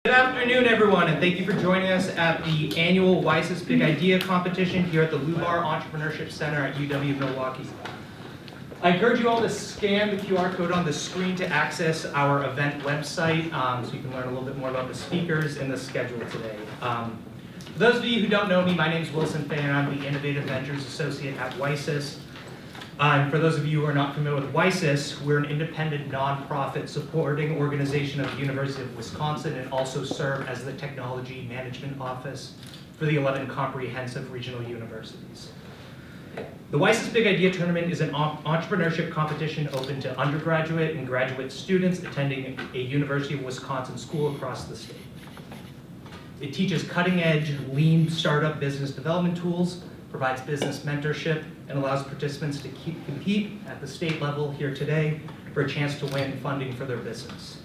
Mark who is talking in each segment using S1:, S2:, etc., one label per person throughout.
S1: Good afternoon, everyone, and thank you for joining us at the annual WiSys Big Idea competition here at the Lubar Entrepreneurship Center at UW-Milwaukee. I encourage you all to scan the QR code on the screen to access our event website so you can learn a little bit more about the speakers and the schedule today. For those of you who don't know me, my name is Wilson Fay, and I'm the Innovative Ventures Associate at WiSys. And for those of you who are not familiar with WiSys, we're an independent nonprofit supporting organization of the University of Wisconsin and also serve as the technology management office for the 11 comprehensive regional universities. The WiSys Big Idea Tournament is an entrepreneurship competition open to undergraduate and graduate students attending a University of Wisconsin school across the state. It teaches cutting-edge, lean startup business development tools, provides business mentorship, and allows participants to compete at the state level here today for a chance to win funding for their business.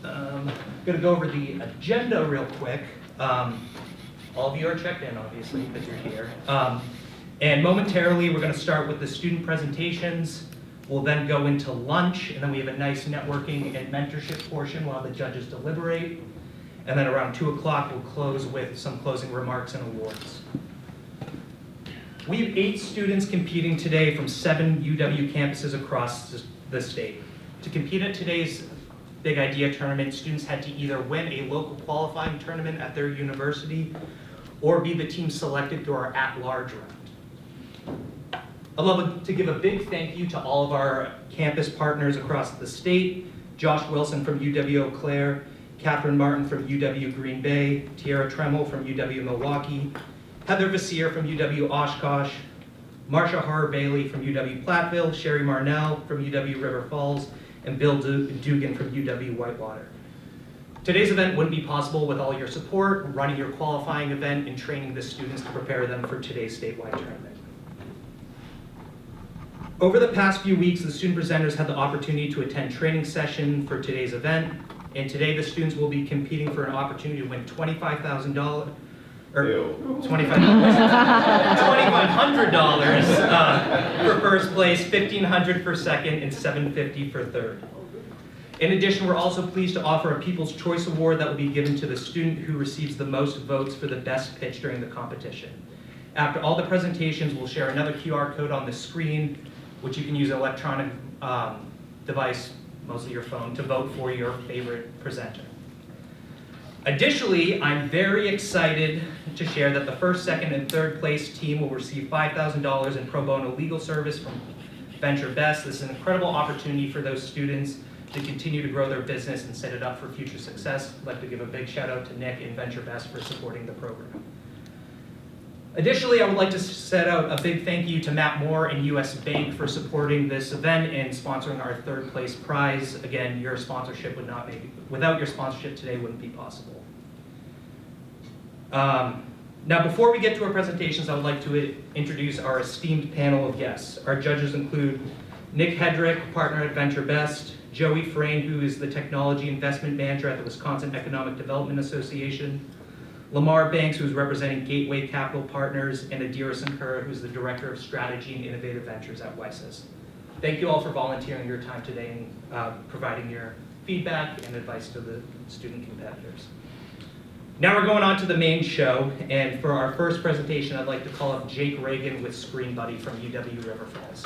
S1: I'm going to go over the agenda real quick. All of you are checked in, obviously, because you're here. And momentarily, we're going to start with the student presentations. We'll then go into lunch, and then we have a nice networking and mentorship portion while the judges deliberate. And then around 2 o'clock, we'll close with some closing remarks and awards. We have 8 students competing today from 7 UW campuses across the state. To compete at today's Big Idea Tournament, students had to either win a local qualifying tournament at their university or be the team selected through our at-large round. I'd love to give a big thank you to all of our campus partners across the state: Josh Wilson from UW-Eau Claire, Catherine Martin from UW Green Bay, Tiara Tremmel from UW-Milwaukee, Heather Vassir from UW-Oshkosh, Marsha Harr-Bailey from UW-Platteville, Sherry Marnell from UW-River Falls, and Bill Dugan from UW-Whitewater. Today's event wouldn't be possible with all your support, running your qualifying event, and training the students to prepare them for today's statewide tournament. Over the past few weeks, the student presenters had the opportunity to attend training session for today's event, and today the students will be competing for an opportunity to win $25,000. Or $2,500 for first place, $1,500 for second, and $750 for third. In addition, we're also pleased to offer a People's Choice Award that will be given to the student who receives the most votes for the best pitch during the competition. After all the presentations, we'll share another QR code on the screen, which you can use an electronic device, mostly your phone, to vote for your favorite presenter. Additionally, I'm very excited to share that the first, second, and third place team will receive $5,000 in pro bono legal service from Venture Best. This is an incredible opportunity for those students to continue to grow their business and set it up for future success. I'd like to give a big shout out to Nick and Venture Best for supporting the program. Additionally, I would like to set out a big thank you to Matt Moore and US Bank for supporting this event and sponsoring our third place prize. Again, your sponsorship would not be, without your sponsorship today wouldn't be possible. Now, before we get to our presentations, I would like to introduce our esteemed panel of guests. Our judges include Nick Hedrick, partner at Venture Best, Joey Frayne, who is the Technology Investment Manager at the Wisconsin Economic Development Association, Lamar Banks, who's representing Gateway Capital Partners, and Adira Sankara, who's the Director of Strategy and Innovative Ventures at WiSys. Thank you all for volunteering your time today and providing your feedback and advice to the student competitors. Now we're going on to the main show, and for our first presentation, I'd like to call up Jake Reagan with Screen Buddy from UW River Falls.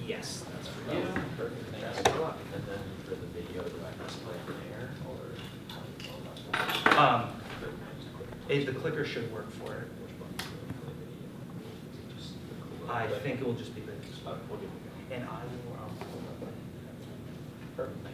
S1: Yes, that's for you.
S2: Perfect. Best of luck. And then for the video, do I press play on air or?
S1: The clicker should work for it. I think it will just be this.
S2: We'll give it a go.
S1: And I will.
S2: Perfect.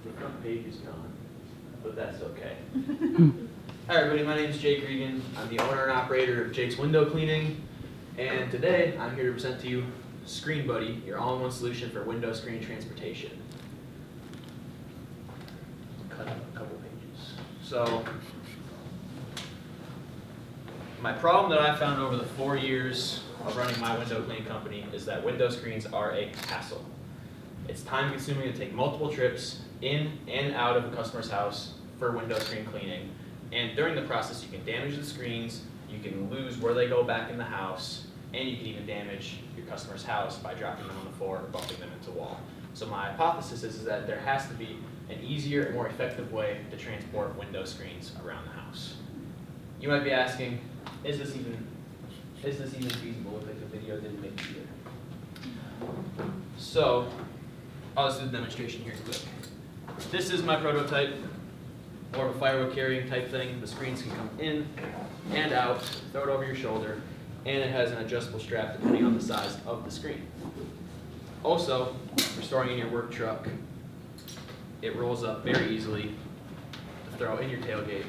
S2: The front page is gone, but that's okay. Hi everybody, my name is Jake Regan. I'm the owner and operator of Jake's Window Cleaning, and today I'm here to present to you Screen Buddy, your all-in-one solution for window screen transportation. Cut out a couple pages. So My problem that I found over the 4 years of running my window cleaning company is that window screens are a hassle. It's time consuming to take multiple trips in and out of a customer's house for window screen cleaning. And during the process, you can damage the screens, you can lose where they go back in the house, and you can even damage your customer's house by dropping them on the floor or bumping them into a wall. So my hypothesis is that there has to be an easier and more effective way to transport window screens around the house. You might be asking, is this even feasible? Looks like the video didn't make it clear. So I'll just do the demonstration here quick. This is my prototype, more of a firewall carrying type thing. The screens can come in and out, throw it over your shoulder, and it has an adjustable strap depending on the size of the screen. Also, for storing in your work truck, it rolls up very easily to throw in your tailgate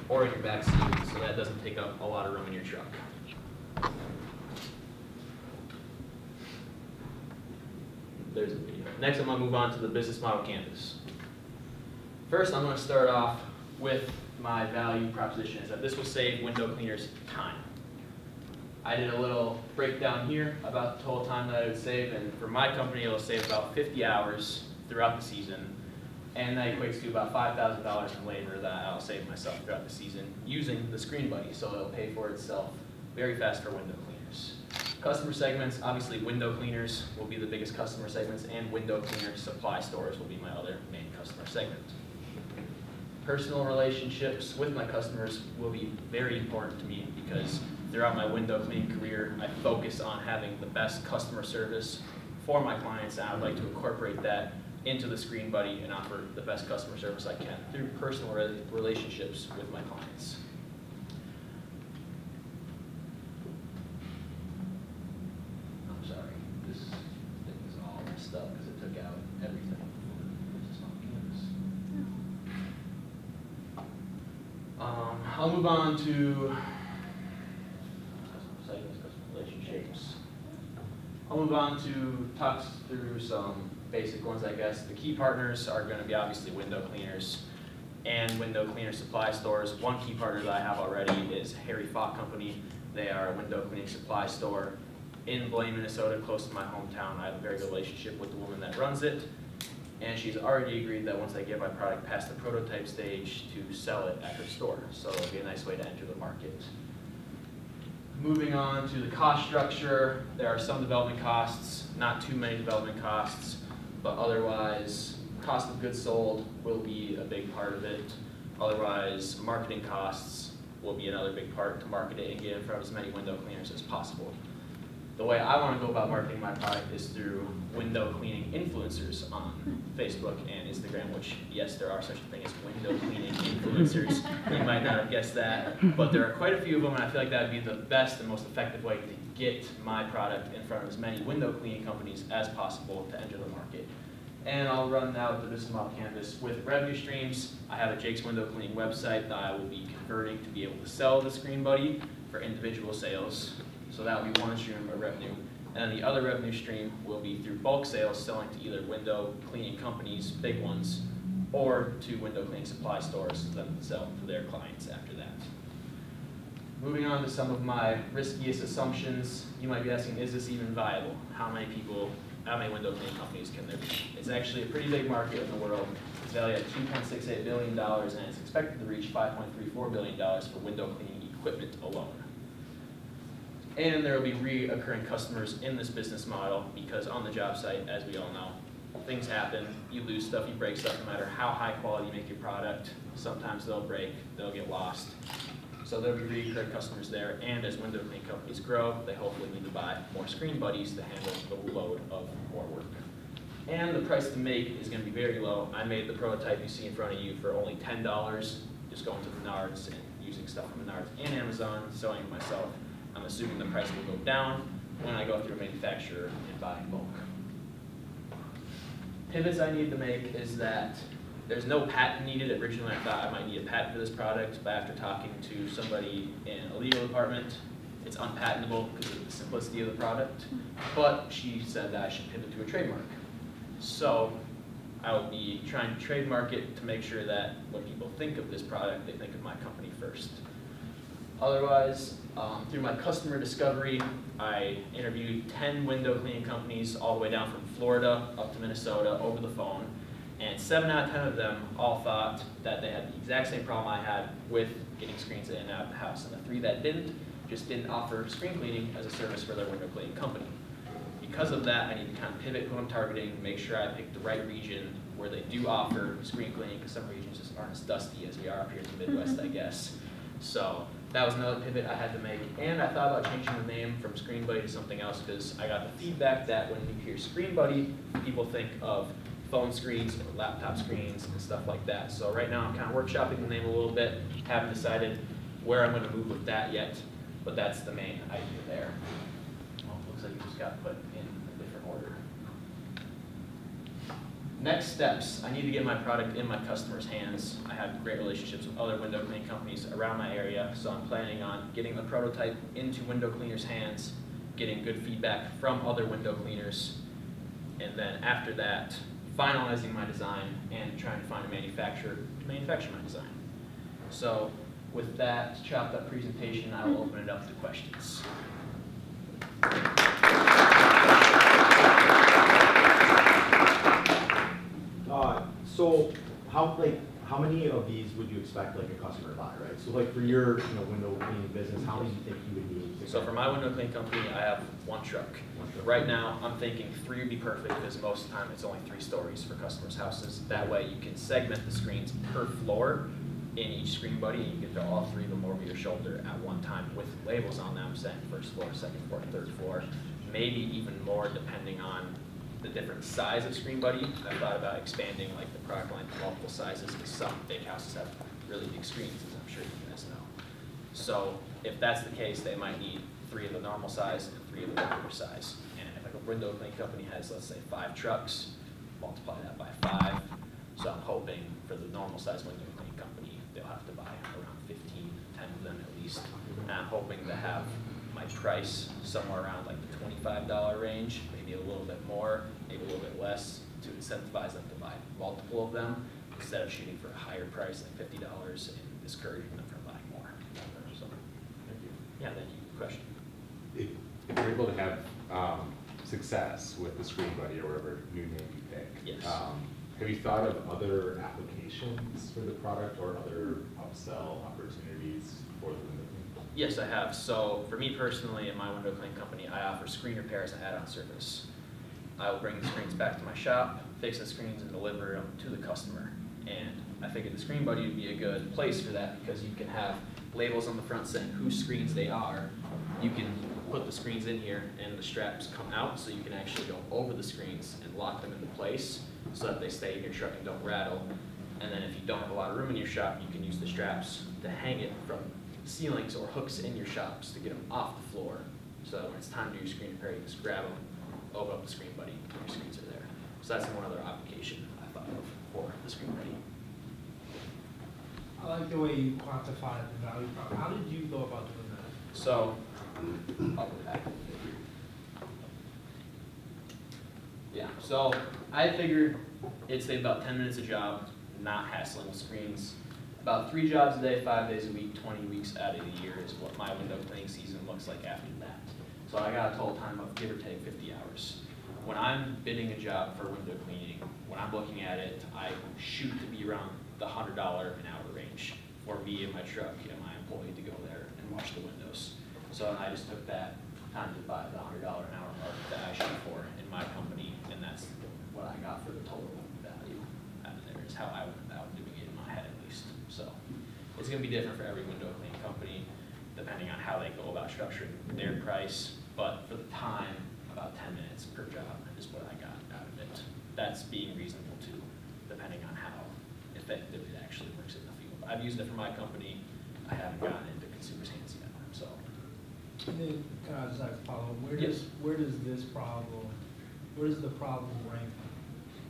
S2: or in your back seat, so that doesn't take up a lot of room in your truck. There's a video. Next, I'm going to move on to the business model canvas. First, I'm going to start off with my value proposition, is that this will save window cleaners time. I did a little breakdown here about the total time that I would save, and for my company, it'll save about 50 hours throughout the season, and that equates to about $5,000 in labor that I'll save myself throughout the season using the Screen Buddy, so it'll pay for itself very fast for window cleaners. Customer segments, obviously window cleaners will be the biggest customer segments, and window cleaner supply stores will be my other main customer segment. Personal relationships with my customers will be very important to me because throughout my window cleaning career, I focus on having the best customer service for my clients, and I would like to incorporate that into the Screen Buddy and offer the best customer service I can through personal relationships with my clients. I'm sorry, this thing is all messed up because it took out everything. I'll move on to relationships. I'll move on to talk through some basic ones, I guess. The key partners are going to be obviously window cleaners and window cleaner supply stores. One key partner that I have already is Harry Falk Company. They are a window cleaning supply store in Blaine, Minnesota, close to my hometown. I have a very good relationship with the woman that runs it, and she's already agreed that once I get my product past the prototype stage to sell it at her store. So it'll be a nice way to enter the market. Moving on to the cost structure, there are some development costs, not too many development costs, but otherwise cost of goods sold will be a big part of it. Otherwise, marketing costs will be another big part to market it and get in front of as many window cleaners as possible. The way I want to go about marketing my product is through window cleaning influencers on Facebook and Instagram, which, yes, there are such a thing as window cleaning influencers. You might not have guessed that, but there are quite a few of them, and I feel like that would be the best and most effective way to get my product in front of as many window cleaning companies as possible to enter the market. And I'll run now with the business model canvas with revenue streams. I have a Jake's Window Cleaning website that I will be converting to be able to sell the Screen Buddy for individual sales. So that will be one stream of revenue. And then the other revenue stream will be through bulk sales, selling to either window cleaning companies, big ones, or to window cleaning supply stores for them to sell to their clients after that. Moving on to some of my riskiest assumptions, you might be asking, is this even viable? How many window cleaning companies can there be? It's actually a pretty big market in the world. It's valued at $2.68 billion, and it's expected to reach $5.34 billion for window cleaning equipment alone. And there will be reoccurring customers in this business model because on the job site, as we all know, things happen. You lose stuff, you break stuff, no matter how high quality you make your product. Sometimes they'll break, they'll get lost. So there'll be reoccurring customers there, and as window cleaning companies grow, they hopefully need to buy more Screen Buddies to handle the load of more work. And the price to make is going to be very low. I made the prototype you see in front of you for only $10, just going to Menards and using stuff from Menards and Amazon, sewing it myself. I'm assuming the price will go down when I go through a manufacturer and buy in bulk. Pivots I need to make is that there's no patent needed. Originally I thought I might need a patent for this product, but after talking to somebody in a legal department, it's unpatentable because of the simplicity of the product. But she said that I should pivot to a trademark. So I will be trying to trademark it to make sure that when people think of this product, they think of my company first. Otherwise, through my customer discovery, I interviewed 10 window cleaning companies all the way down from Florida up to Minnesota over the phone. And 7 out of 10 of them all thought that they had the exact same problem I had with getting screens in and out of the house. And the 3 that didn't just didn't offer screen cleaning as a service for their window cleaning company. Because of that, I need to kind of pivot who I'm targeting, make sure I pick the right region where they do offer screen cleaning, because some regions just aren't as dusty as we are up here in the Midwest, I guess. So that was another pivot I had to make. And I thought about changing the name from Screen Buddy to something else, because I got the feedback that when you hear Screen Buddy, people think of phone screens or laptop screens and stuff like that. So right now I'm kind of workshopping the name a little bit, haven't decided where I'm going to move with that yet, but that's the main idea there. Well, it looks like it just got put in a different order. Next steps, I need to get my product in my customers' hands. I have great relationships with other window cleaning companies around my area, so I'm planning on getting the prototype into window cleaners' hands, getting good feedback from other window cleaners, and then after that, finalizing my design and trying to find a manufacturer to manufacture my design. So with that chopped up presentation, I will open it up to questions.
S3: So how many of these would you expect like a customer to buy, right? So like for your window cleaning business, how many do you think you would need?
S2: So for my window cleaning company, I have 1 truck. Right now, I'm thinking 3 would be perfect, because most of the time it's only 3 stories for customers' houses. That way you can segment the screens per floor in each Screen Buddy, and you can throw all 3 of them over your shoulder at one time with labels on them saying first floor, second floor, third floor, maybe even more depending on the different size of Screen Buddy. I've thought about expanding like the product line to multiple sizes, because some big houses have really big screens, as I'm sure you guys know. So if that's the case, they might need 3 of the normal size and 3 of the regular size. And if like a window cleaning company has, let's say, 5 trucks, multiply that by 5. So I'm hoping for the normal size window cleaning company, they'll have to buy around 10 of them at least. And I'm hoping to have my price somewhere around like the $25 range, maybe a little bit more, maybe a little bit less, to incentivize them to buy multiple of them instead of shooting for a higher price, like $50, and discouraging them from buying more. So,
S4: Thank you.
S2: yeah, thank you. Question?
S4: If you're able to have success with the Screen Buddy or whatever new name you pick,
S2: Yes.
S4: have you thought of other applications for the product or other upsell opportunities for the window cleaning?
S2: Yes, I have. So for me personally, in my window cleaning company, I offer screen repair as an add-on service. I will bring the screens back to my shop, fix the screens, and deliver them to the customer. And I figured the Screen Buddy would be a good place for that, because you can have labels on the front saying whose screens they are. You can put the screens in here and the straps come out, so you can actually go over the screens and lock them into place so that they stay in your truck and don't rattle. And then if you don't have a lot of room in your shop, you can use the straps to hang it from ceilings or hooks in your shops to get them off the floor. So that when it's time to do your screen repair, you just grab them, open up the Screen Buddy, and your screens are there. So that's one other application I thought of for the Screen Buddy.
S5: I like the way you quantified the value prop. How did you go about doing that?
S2: So, I'll go back. Yeah, so I figured it'd save about 10 minutes a job, not hassling with screens. About 3 jobs a day, 5 days a week, 20 weeks out of the year is what my window cleaning season looks like after that. So I got a total time of give or take 50 hours. When I'm bidding a job for window cleaning, when I'm looking at it, I shoot to be around the $100 an hour range for me and my truck and my employee to go there and wash the windows. So I just took that time to buy the $100 an hour mark that I shoot for in my company, and that's what I got for the total value out of there, is how I went about doing it in my head at least. So it's going to be different for every window cleaning company, depending on how they go about structuring their price, but for the time, about 10 minutes per job is what I got out of it. That's being reasonable too, depending on how effective it actually works in the field. I've used it for my company. I haven't gotten into consumers' hands yet, so.
S5: And then, can I just like follow,
S2: Yes.
S5: where does the problem rank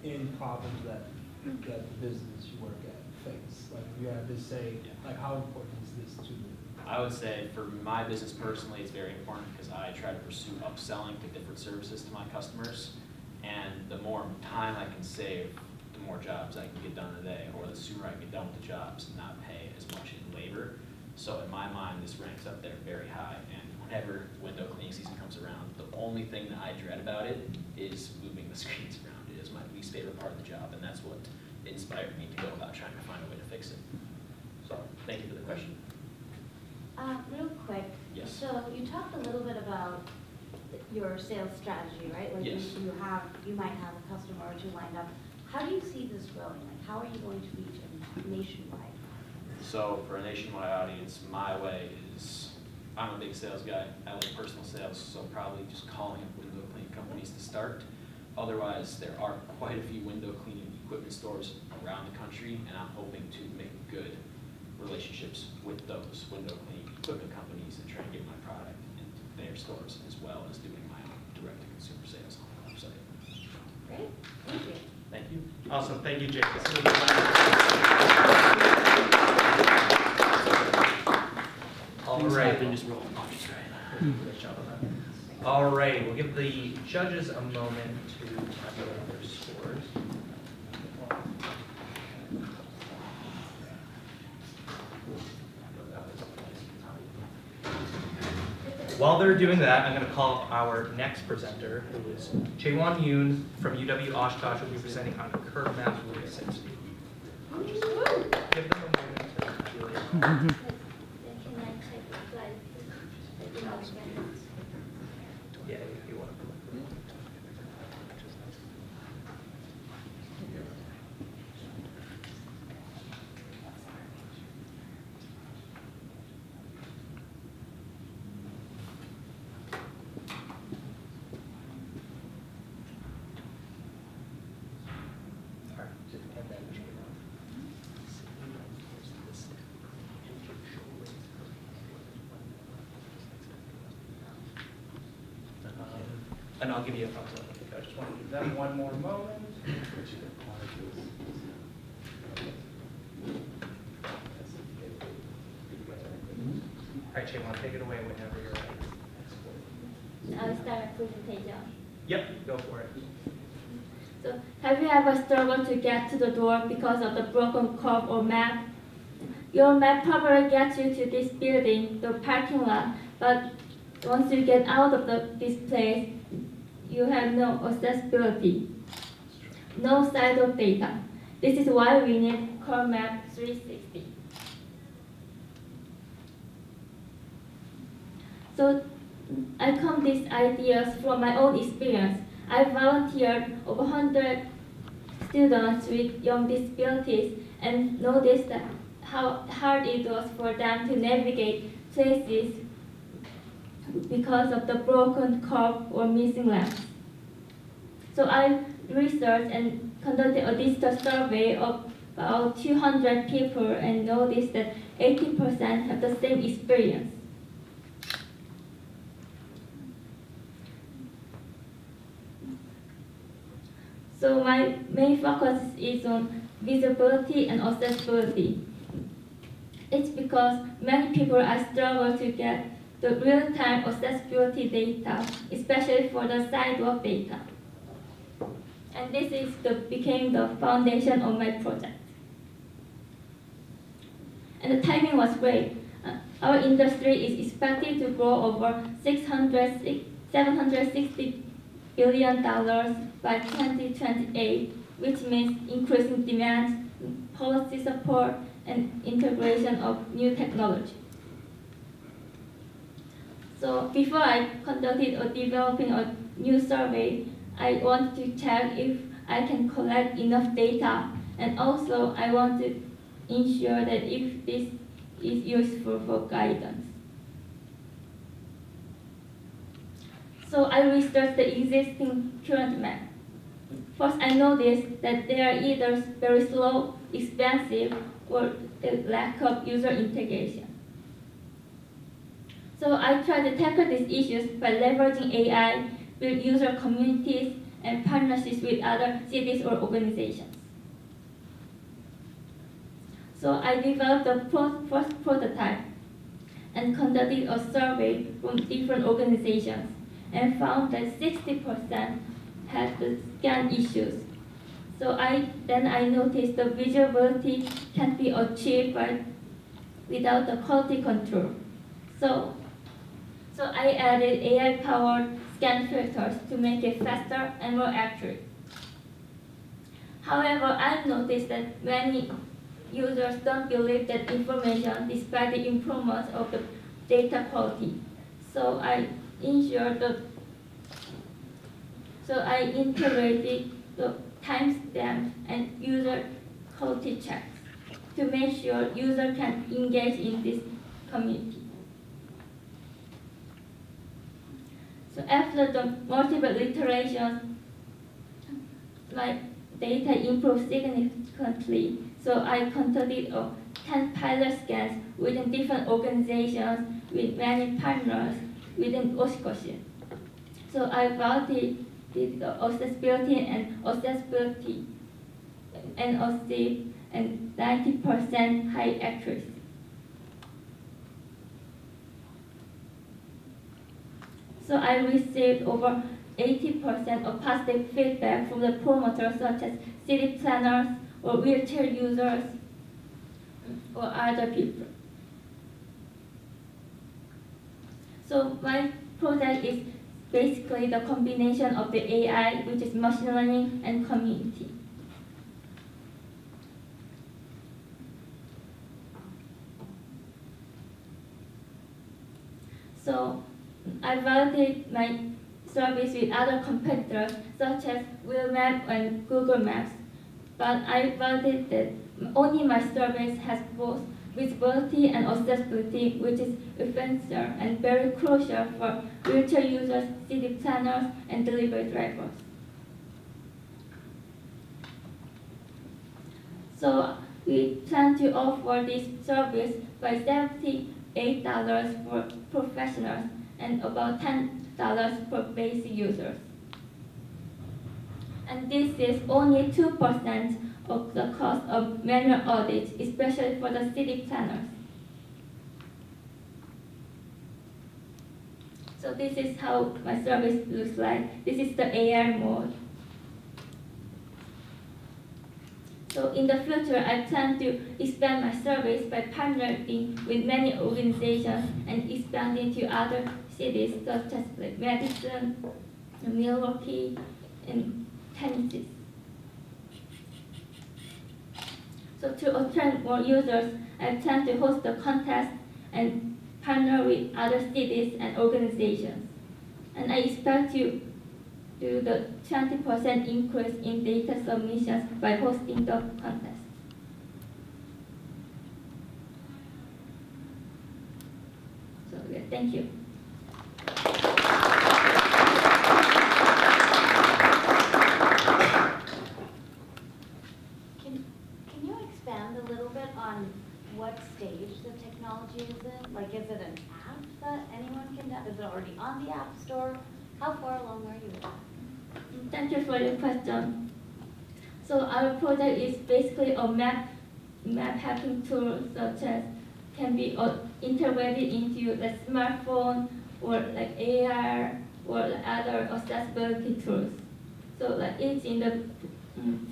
S5: in problems that the business you work at face? Like, you have to say, like, how important is this to you?
S2: I would say for my business personally, it's very important because I try to pursue upselling to different services to my customers. And the more time I can save, the more jobs I can get done a day, or the sooner I can get done with the jobs and not pay as much in labor. So in my mind, this ranks up there very high, and whenever window cleaning season comes around, the only thing that I dread about it is moving the screens around. It is my least favorite part of the job, and that's what inspired me to go about trying to find a way to fix it. So, thank you for the question.
S6: Real quick.
S2: Yes.
S6: So you talked a little bit about your sales strategy, right? Like
S2: Yes.
S6: you might have a customer or two lined up. How do you see this growing? Like, how are you going to reach them nationwide?
S2: So for a nationwide audience, my way is, I'm a big sales guy. I like personal sales, so probably just calling up window cleaning companies to start. Otherwise, there are quite a few window cleaning equipment stores around the country, and I'm hoping to make good relationships with those window cleaning equipment companies and try and get my product into their stores, as well as doing my own direct-to-consumer sales on the website.
S6: Great, thank you.
S2: Thank you.
S1: Awesome, thank you, Jake. All right.
S2: Just roll punches, right?
S1: Good job on that. All right, we'll give the judges a moment to tabulate their scores. While they're doing that, I'm going to call our next presenter, who is Chaewon Yoon from UW-Oshkosh, who will be presenting on curb maps 360. Give them a moment to tabulate. Yeah, if you want to. All right, and then and I'll give you a thumbs up. I just want to give them one more moment. All right, Chaewon, take it away whenever you're ready.
S7: I'll start my presentation.
S1: Yep, go for it.
S7: So, have you ever struggled to get to the door because of the broken curb or map? Your map probably gets you to this building, the parking lot, but once you get out of this place, you have no accessibility, no side-of data. This is why we need curb map 360. So I come these ideas from my own experience. I volunteered over 100 students with young disabilities and noticed that how hard it was for them to navigate places because of the broken curb or missing lamps. So I researched and conducted a digital survey of about 200 people and noticed that 80% have the same experience. So my main focus is on visibility and accessibility. It's because many people are struggling to get the real-time accessibility data, especially for the sidewalk data. And this became the foundation of my project. And the timing was great. Our industry is expected to grow over $760 billion by 2028, which means increasing demand, policy support, and integration of new technology. So before I conducted or developing a new survey, I wanted to check if I can collect enough data, and also I want to ensure that if this is useful for guidance. So I researched the existing current map. First, I noticed that they are either very slow, expensive, or a lack of user integration. So I tried to tackle these issues by leveraging AI, build user communities, and partnerships with other cities or organizations. So I developed the first prototype and conducted a survey from different organizations and found that 60% had the scan issues. So then I noticed the visibility can be achieved by without the quality control. So I added AI-powered scan filters to make it faster and more accurate. However, I noticed that many users don't believe that information despite the improvements of the data quality. So I integrated the timestamp and user quality checks to make sure users can engage in this community. So after the multiple iterations, my data improved significantly. So I conducted 10 pilot scans within different organizations with many partners within Wisconsin. So I validated the accessibility and achieved 90% high accuracy. So I received over 80% of positive feedback from the promoters such as city planners or wheelchair users or other people. So my project is basically the combination of the AI, which is machine learning, and community. So I validate my service with other competitors such as Wheelmap and Google Maps, but I validate that only my service has both visibility and accessibility, which is essential and very crucial for wheelchair users, city planners, and delivery drivers. So we plan to offer this service by $78 for professionals and about $10 for basic users. And this is only 2% of the cost of manual audits, especially for the city planners. So this is how my service looks like. This is the AI mode. So in the future, I plan to expand my service by partnering with many organizations and expanding to other cities such as like Madison, Milwaukee, and Tennessee. So to attract more users, I plan to host a contest and partner with other cities and organizations. And I expect to do the 20% increase in data submissions by hosting the contest. So yeah, thank you.
S6: Can you expand a little bit on what stage the technology is in? Like, is it an app that anyone can download? Is it already on the App Store? How far along are you with that?
S7: Thank you for your question. So our project is basically a map hacking tool such as can be integrated into the smartphone or like AR or other accessibility tools. So like it's in the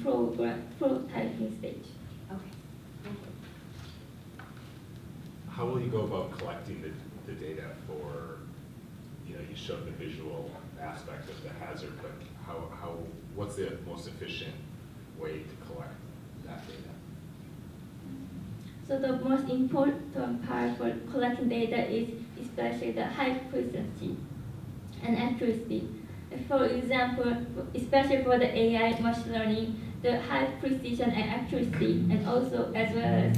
S7: prototyping stage.
S6: Okay, thank you.
S4: How will you go about collecting the data for, you showed the visual aspect of the hazard, but what's the most efficient way to collect that data?
S7: So the most important part for collecting data is especially the high frequency and accuracy. For example, especially for the AI machine learning, the high precision and accuracy, and also as well as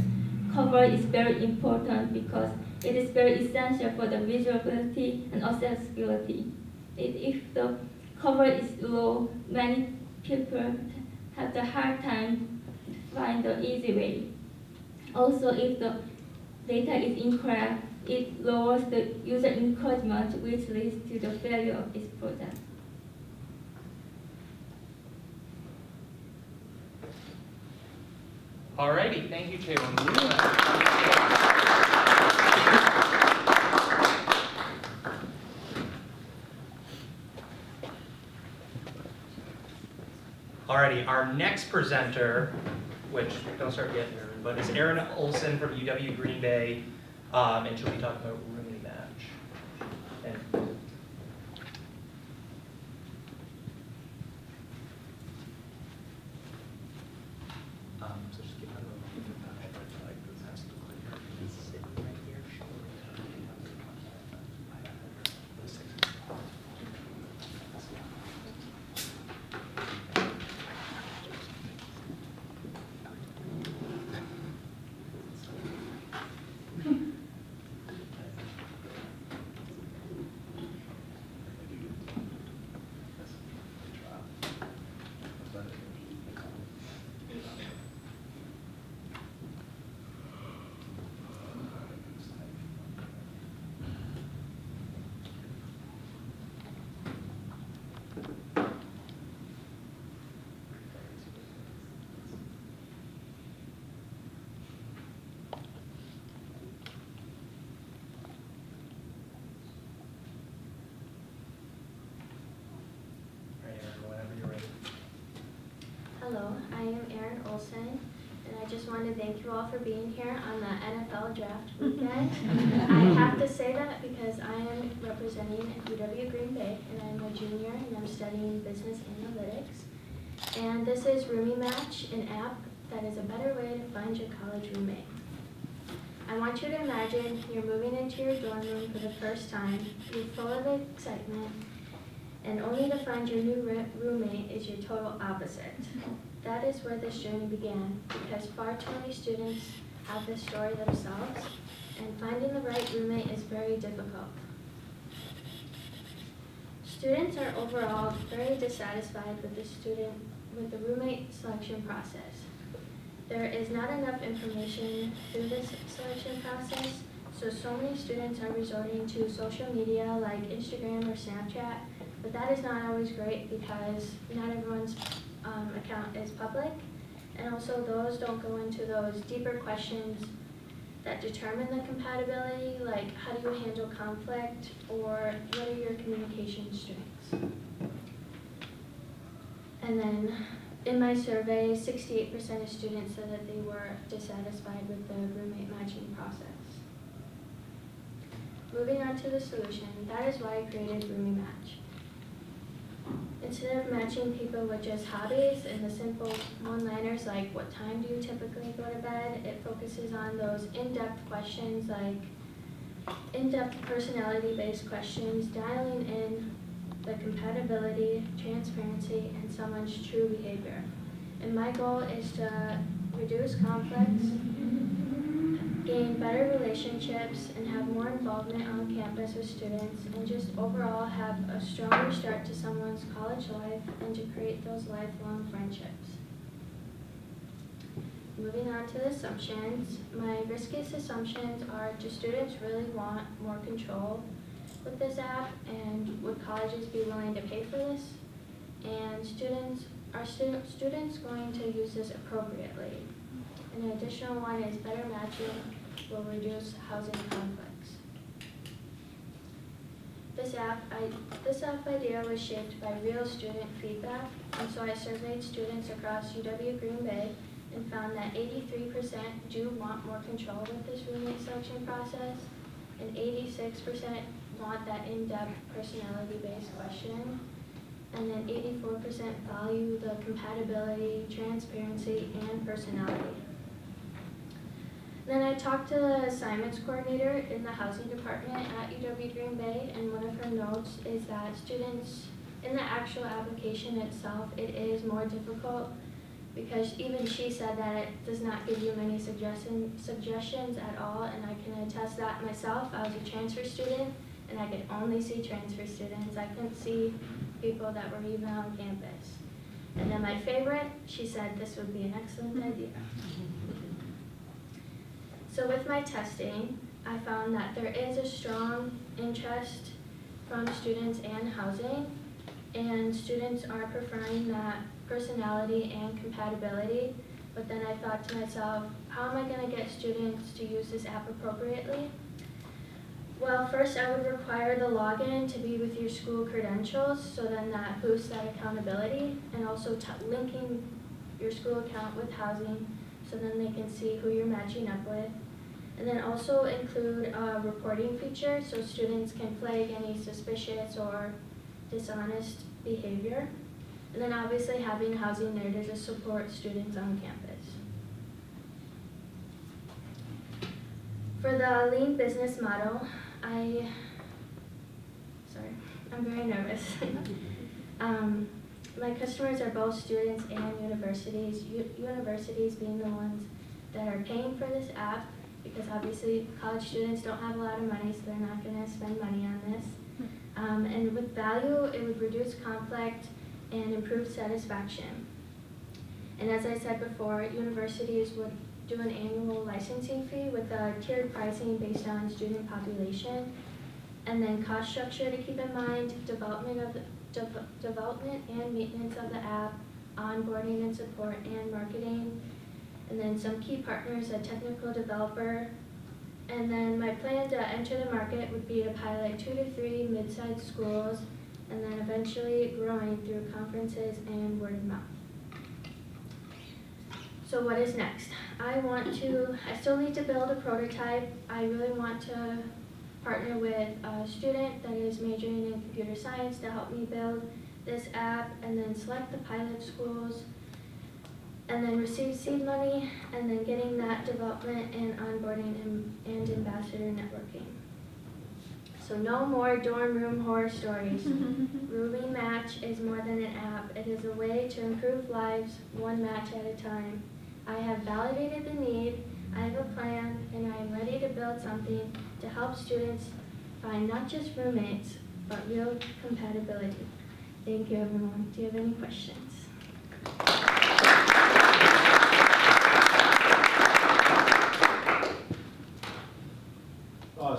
S7: coverage is very important because it is very essential for the visibility and accessibility. If the coverage is low, many people have the hard time to find the easy way. Also, if the data is incorrect, it lowers the user encouragement, which leads to the failure of this project.
S1: Alrighty, thank you, Chaewon. Alrighty, our next presenter, which, don't start yet, but it's Erin Olson from UW Green Bay, and she'll be talking about roomie match. And so just give them a moment. That's the clicker. It's sitting right here. Whenever you're ready.
S8: Hello, I am Erin Olson, and I just want to thank you all for being here on the NFL draft weekend. I have to say that because I am representing UW Green Bay, and I'm a junior, and I'm studying business analytics. And this is Roomie Match, an app that is a better way to find your college roommate. I want you to imagine you're moving into your dorm room for the first time, you're full of excitement, and only to find your new roommate is your total opposite. That is where this journey began, because far too many students have this story themselves, and finding the right roommate is very difficult. Students are overall very dissatisfied with the roommate selection process. There is not enough information through this selection process, so many students are resorting to social media like Instagram or Snapchat, but that is not always great because not everyone's account is public, and also those don't go into those deeper questions that determine the compatibility, like how do you handle conflict, or what are your communication strengths. And then in my survey, 68% of students said that they were dissatisfied with the roommate matching process. Moving on to the solution, that is why I created Roomie Match. Instead of matching people with just hobbies and the simple one-liners like what time do you typically go to bed, it focuses on those in-depth questions like in-depth personality-based questions, dialing in the compatibility, transparency, and someone's true behavior. And my goal is to reduce conflicts, gain better relationships, and have more involvement on campus with students, and just overall have a stronger start to someone's college life and to create those lifelong friendships. Moving on to the assumptions, my riskiest assumptions are, do students really want more control with this app, and would colleges be willing to pay for this? And are students going to use this appropriately? An additional one is better matching will reduce housing conflicts. This app idea was shaped by real student feedback, and so I surveyed students across UW Green Bay and found that 83% do want more control with this roommate selection process, and 86% want that in-depth personality-based question, and then 84% value the compatibility, transparency, and personality. Then I talked to the assignments coordinator in the housing department at UW Green Bay, and one of her notes is that students, in the actual application itself, it is more difficult because even she said that it does not give you many suggestions at all, and I can attest that myself. I was a transfer student, and I could only see transfer students. I couldn't see people that were even on campus. And then my favorite, she said this would be an excellent idea. So with my testing, I found that there is a strong interest from students and housing, and students are preferring that personality and compatibility. But then I thought to myself, how am I going to get students to use this app appropriately? Well, first I would require the login to be with your school credentials, so then that boosts that accountability, and also linking your school account with housing, so then they can see who you're matching up with. And then also include a reporting feature so students can flag any suspicious or dishonest behavior. And then obviously having housing there to just support students on campus. For the lean business model, I'm very nervous. My customers are both students and universities, universities being the ones that are paying for this app, because obviously college students don't have a lot of money, so they're not going to spend money on this. And with value, it would reduce conflict and improve satisfaction. And as I said before, universities would do an annual licensing fee with a tiered pricing based on student population, and then cost structure to keep in mind, development and maintenance of the app, onboarding and support and marketing, and then some key partners, a technical developer. And then my plan to enter the market would be to pilot 2 to 3 mid-sized schools, and then eventually growing through conferences and word of mouth. So what is next? I still need to build a prototype. I really want to partner with a student that is majoring in computer science to help me build this app, and then select the pilot schools, and then receive seed money, and then getting that development and onboarding and ambassador networking. So no more dorm room horror stories. Roomie Match is more than an app. It is a way to improve lives one match at a time. I have validated the need, I have a plan, and I am ready to build something to help students find not just roommates, but real compatibility. Thank you, everyone. Do you have any questions?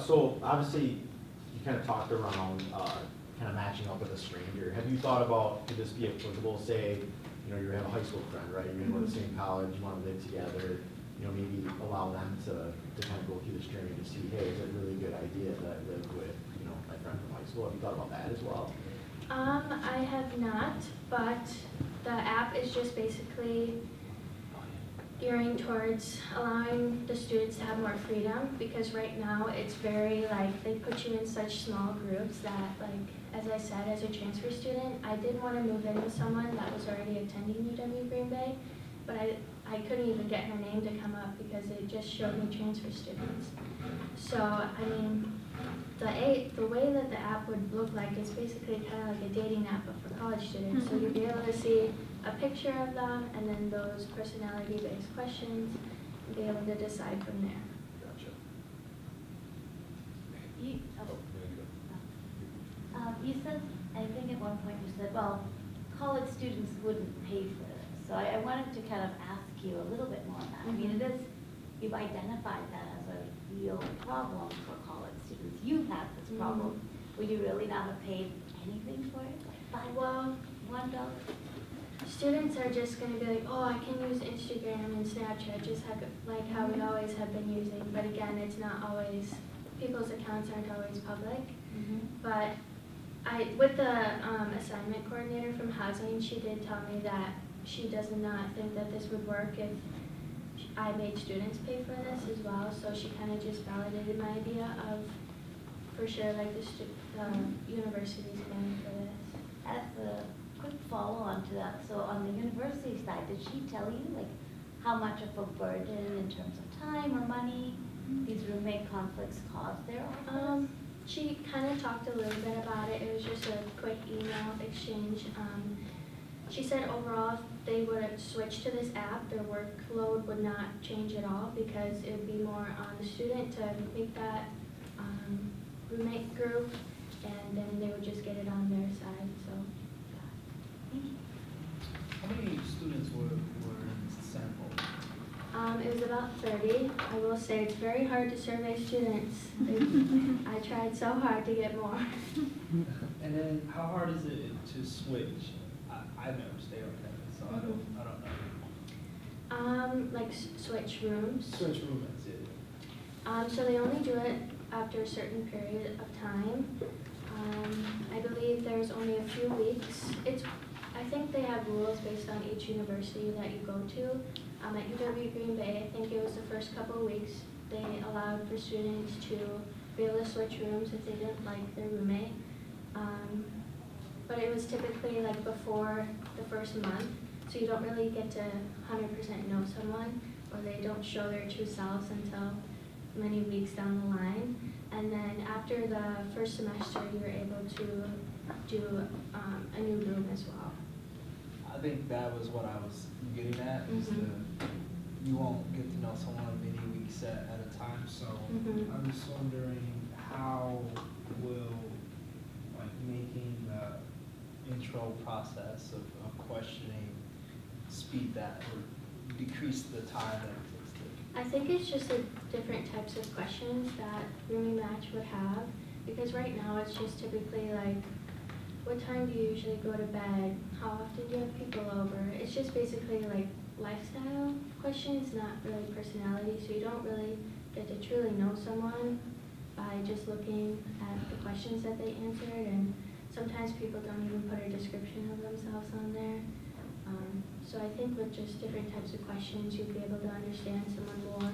S3: So obviously, you kind of talked around kind of matching up with a stranger. Have you thought about, could this be applicable, say, you know, you have a high school friend, right? You're going to go to the same college, you want to live together, you know, maybe allow them to kind of go through this journey to see, hey, it's a really good idea that I live with, you know, my friend from high school. Have you thought about that as well?
S8: I have not, but the app is just basically gearing towards allowing the students to have more freedom, because right now it's very they put you in such small groups that, as I said, as a transfer student, I did want to move in with someone that was already attending UW Green Bay, but I couldn't even get her name to come up because it just showed me transfer students. So, I mean, the way that the app would look like is basically kind of like a dating app, but for college students. So you'd be able to see a picture of them, and then those personality-based questions, and be able to decide from there.
S3: Gotcha.
S6: You said, I think at one point you said, well, college students wouldn't pay for this. So I wanted to kind of ask you a little bit more on that. I mean, it is, you've identified that as a real problem for college students. You've had this problem. Would you really not have paid anything for it? Like $1?
S8: Students are just going to be like, oh, I can use Instagram and Snapchat, just like how we always have been using. But again, it's not always, people's accounts aren't always public. But with the assignment coordinator from housing, she did tell me that she does not think that this would work if I made students pay for this as well. So she kind of just validated my idea of, for sure, like the university's paying for this.
S6: As a quick follow-on to that, so on the university side, did she tell you like how much of a burden in terms of time or money these roommate conflicts cause their office?
S8: She kind of talked a little bit about it. It was just a quick email exchange. She said overall, if they would switch to this app, their workload would not change at all, because it would be more on the student to make that roommate group, and then they would just get it on their side. So,
S6: Thank you.
S5: How many students were sampled?
S8: it was about 30. I will say it's very hard to survey students. I tried so hard to get more.
S5: And then how hard is it to switch? I've never stayed on campus, so I don't know.
S8: Like switch rooms.
S5: Switch roommates, yeah.
S8: So they only do it after a certain period of time. I believe there's only a few weeks. I think they have rules based on each university that you go to. At UW Green Bay, I think it was the first couple of weeks, they allowed for students to be able to switch rooms if they didn't like their roommate. But it was typically like before the first month, so you don't really get to 100% know someone, or they don't show their true selves until many weeks down the line. And then after the first semester, you're able to do a new room as well.
S5: I think that was what I was getting at, is you won't get to know someone many weeks at a time, so I'm just wondering how will like making the intro process of questioning speed that or decrease the time that it takes to.
S8: I think it's just the different types of questions that Roomie Match would have, because right now it's just typically like, what time do you usually go to bed? How often do you have people over? It's just basically like lifestyle questions, not really personality, so you don't really get to truly know someone by just looking at the questions that they answered, and sometimes people don't even put a description of themselves on there. So I think with just different types of questions, you'd be able to understand someone more,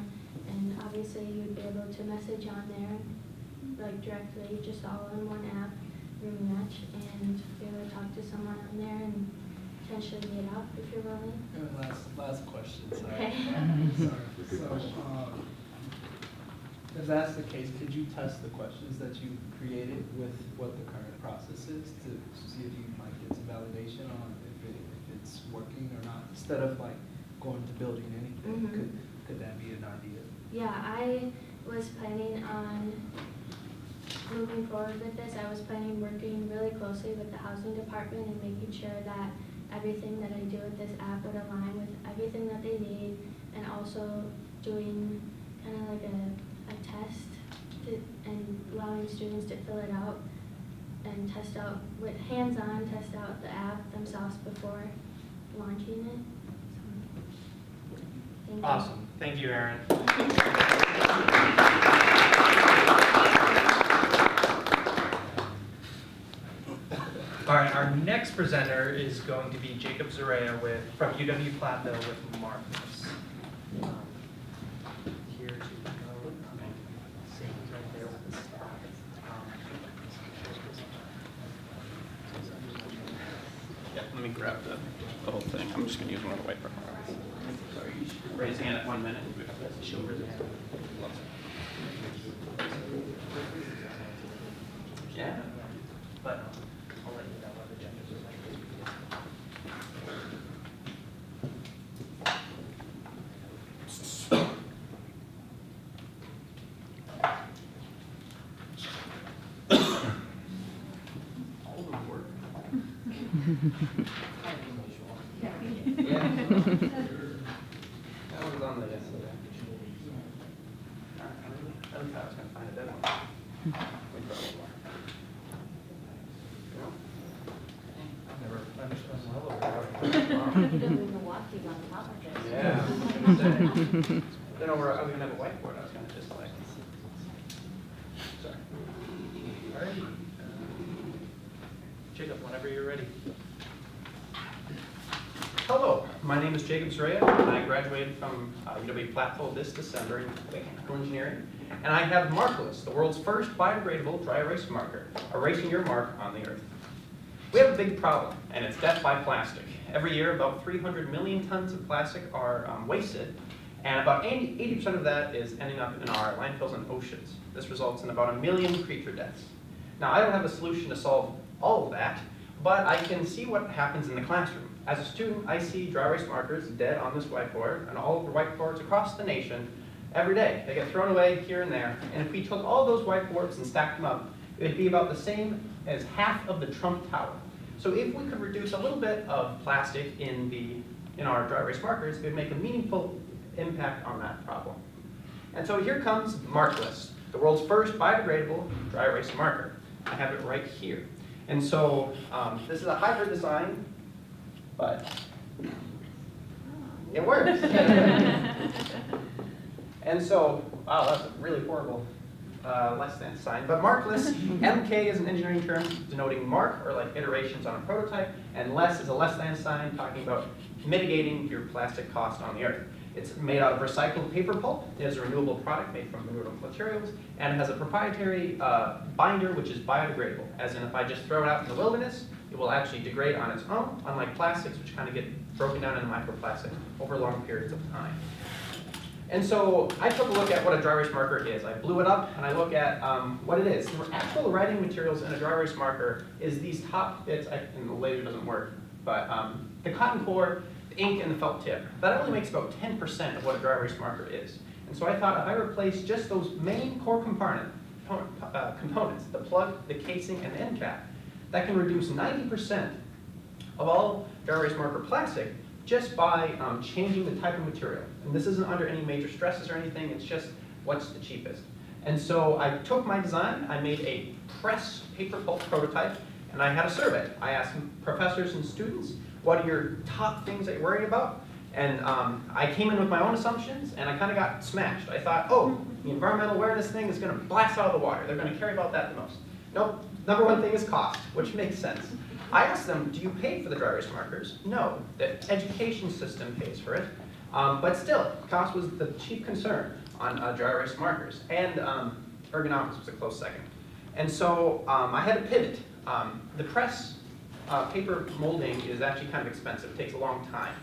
S8: and obviously you'd be able to message on there, like directly, just all in one app, Roomie Match, and be able to talk to someone on there and potentially meet up if you're willing.
S5: And last question, sorry.
S8: Okay.
S5: Sorry. So, if that's the case, could you test the questions that you created with what the current process is to see if you might get some validation on if it's working or not, instead of like going to building anything? Could that be an idea?
S8: Yeah, I was planning on moving forward with this. I was planning working really closely with the housing department and making sure that everything that I do with this app would align with everything that they need, and also doing kind of like a test and allowing students to fill it out and test out with hands-on, test out the app themselves before launching it. So, thank you.
S1: Awesome. Thank you, Erin. All right, our next presenter is going to be Jacob Zarea from UW-Platteville with Marcus. Here to go, same right there with the staff.
S9: Yeah, let me grab the whole thing. I'm just going to use one of the whiteboard. Sorry, raise hand at 1 minute. Yeah.
S1: But I'll let you know what the genders are like.
S2: All of them work.
S9: Yeah. That one was on the yesterday. I was going to find a dead one. We probably are.
S1: I've never understood well over
S6: UW-Milwaukee on top of this.
S9: Yeah. I was going to say. Then over, I was going to have a whiteboard. I was going to just like. Sorry.
S1: All right. Jacob, whenever you're ready.
S9: Hello, my name is Jacob Zarea, and I graduated from UW-Platteville this December in mechanical engineering. And I have Markless, the world's first biodegradable dry erase marker, erasing your mark on the earth. We have a big problem, and it's death by plastic. Every year, about 300 million tons of plastic are wasted, and about 80% of that is ending up in our landfills and oceans. This results in about 1 million creature deaths. Now, I don't have a solution to solve all of that, but I can see what happens in the classroom. As a student, I see dry erase markers dead on this whiteboard and all over whiteboards across the nation every day. They get thrown away here and there, and if we took all those whiteboards and stacked them up, it would be about the same as half of the Trump Tower. So if we could reduce a little bit of plastic in our dry erase markers, it would make a meaningful impact on that problem. And so here comes Markless, the world's first biodegradable dry erase marker. I have it right here. And so this is a hybrid design, but it works. And so, wow, that's really horrible. less than sign, but markless, MK is an engineering term denoting mark or like iterations on a prototype, and less is a less than sign talking about mitigating your plastic cost on the earth. It's made out of recycled paper pulp. It is a renewable product made from renewable materials, and it has a proprietary binder which is biodegradable, as in if I just throw it out in the wilderness, it will actually degrade on its own, unlike plastics which kind of get broken down into microplastics over long periods of time. And so I took a look at what a dry erase marker is. I blew it up and I look at what it is. The actual writing materials in a dry erase marker is these top bits, and the laser doesn't work, but the cotton core, the ink, and the felt tip. That only makes about 10% of what a dry erase marker is. And so I thought if I replace just those main core components, the plug, the casing, and the end cap, that can reduce 90% of all dry erase marker plastic just by changing the type of material. And this isn't under any major stresses or anything, it's just what's the cheapest. And so I took my design, I made a press paper pulp prototype, and I had a survey. I asked professors and students, what are your top things that you're worried about? And I came in with my own assumptions, and I kind of got smashed. I thought, oh, the environmental awareness thing is going to blast out of the water. They're going to care about that the most. Nope, number one thing is cost, which makes sense. I asked them, do you pay for the dry erase markers? No, the education system pays for it. But still, cost was the chief concern on dry erase markers. And ergonomics was a close second. And so I had to pivot. The press paper molding is actually kind of expensive. It takes a long time.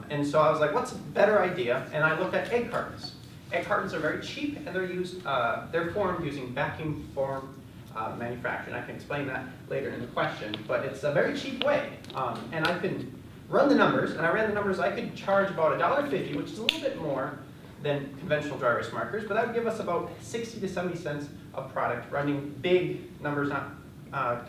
S9: And so I was like, what's a better idea? And I looked at egg cartons. Egg cartons are very cheap, and they're formed using vacuum form manufacturing. I can explain that later in the question, but it's a very cheap way. And I can run the numbers, and I ran the numbers, I could charge about $1.50, which is a little bit more than conventional dry erase markers, but that would give us about 60 to 70 cents of product, running big numbers, not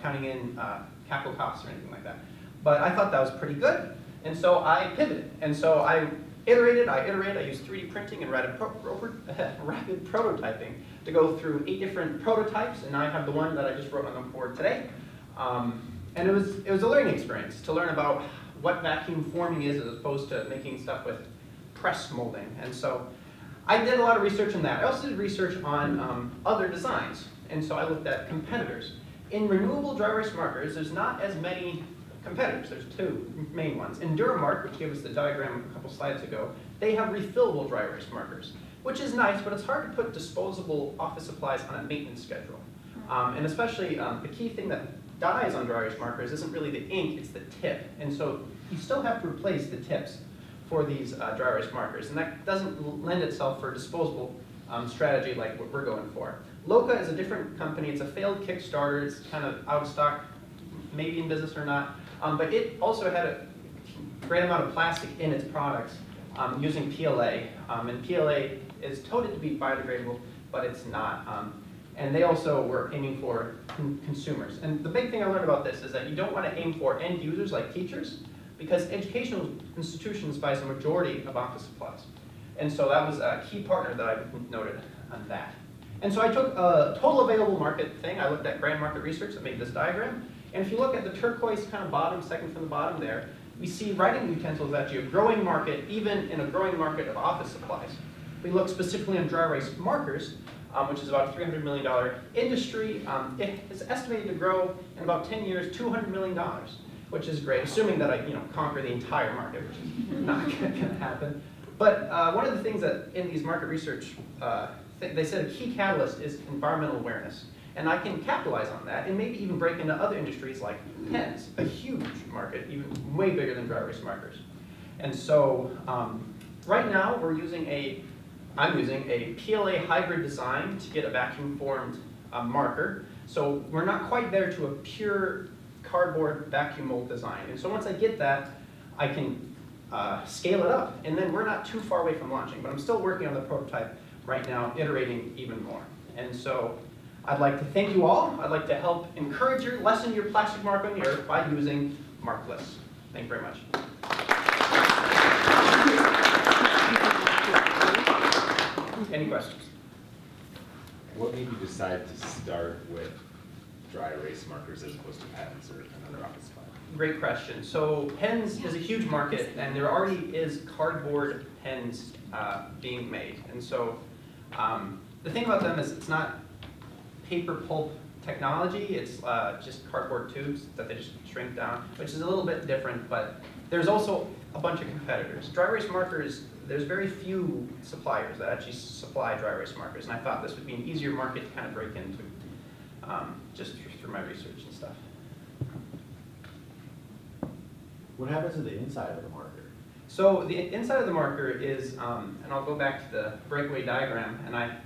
S9: counting in capital costs or anything like that. But I thought that was pretty good, and so I pivoted. And so I iterated, I used 3D printing and rapid prototyping to go through 8 different prototypes, and now I have the one that I just wrote on the board today. And it was a learning experience to learn about what vacuum forming is as opposed to making stuff with press molding. And so I did a lot of research on that. I also did research on other designs, and so I looked at competitors. In renewable dry erase markers, there's not as many competitors. There's 2 main ones. In Duramark, which gave us the diagram a couple slides ago, they have refillable dry erase markers, which is nice, but it's hard to put disposable office supplies on a maintenance schedule. And especially the key thing that dies on dry erase markers isn't really the ink, it's the tip. And so you still have to replace the tips for these dry erase markers, and that doesn't lend itself for a disposable strategy like what we're going for. Loka is a different company. It's a failed Kickstarter. It's kind of out of stock, maybe in business or not. But it also had a great amount of plastic in its products using PLA. And PLA is touted to be biodegradable, but it's not. And they also were aiming for consumers. And the big thing I learned about this is that you don't want to aim for end users like teachers, because educational institutions buy the majority of office supplies. And so that was a key partner that I noted on that. And so I took a total available market thing. I looked at Grand Market Research that made this diagram. And if you look at the turquoise kind of bottom, second from the bottom there, we see writing utensils actually a growing market, even in a growing market of office supplies. We look specifically on dry erase markers, which is about a $300 million industry. It is estimated to grow in about 10 years, $200 million, which is great, assuming that I conquer the entire market, which is not going to happen. But one of the things that in these market research, they said a key catalyst is environmental awareness. And I can capitalize on that and maybe even break into other industries like pens, a huge market, even way bigger than dry erase markers. And so right now I'm using a PLA hybrid design to get a vacuum formed marker. So we're not quite there to a pure cardboard vacuum mold design. And so once I get that, I can scale it up. And then we're not too far away from launching, but I'm still working on the prototype right now, iterating even more. And so I'd like to thank you all. I'd like to help encourage you, lessen your plastic mark on the earth by using Markless. Thank you very much. Any questions?
S4: What made you decide to start with dry erase markers as opposed to pens or another office supply?
S9: Great question. So pens is a huge market, and there already is cardboard pens being made. And so the thing about them is it's not paper pulp technology. It's just cardboard tubes that they just shrink down, which is a little bit different, but there's also a bunch of competitors. Dry erase markers, there's very few suppliers that actually supply dry erase markers, and I thought this would be an easier market to kind of break into, just through my research and stuff.
S3: What happens to the inside of the marker?
S9: So the inside of the marker is, and I'll go back to the breakaway diagram, and I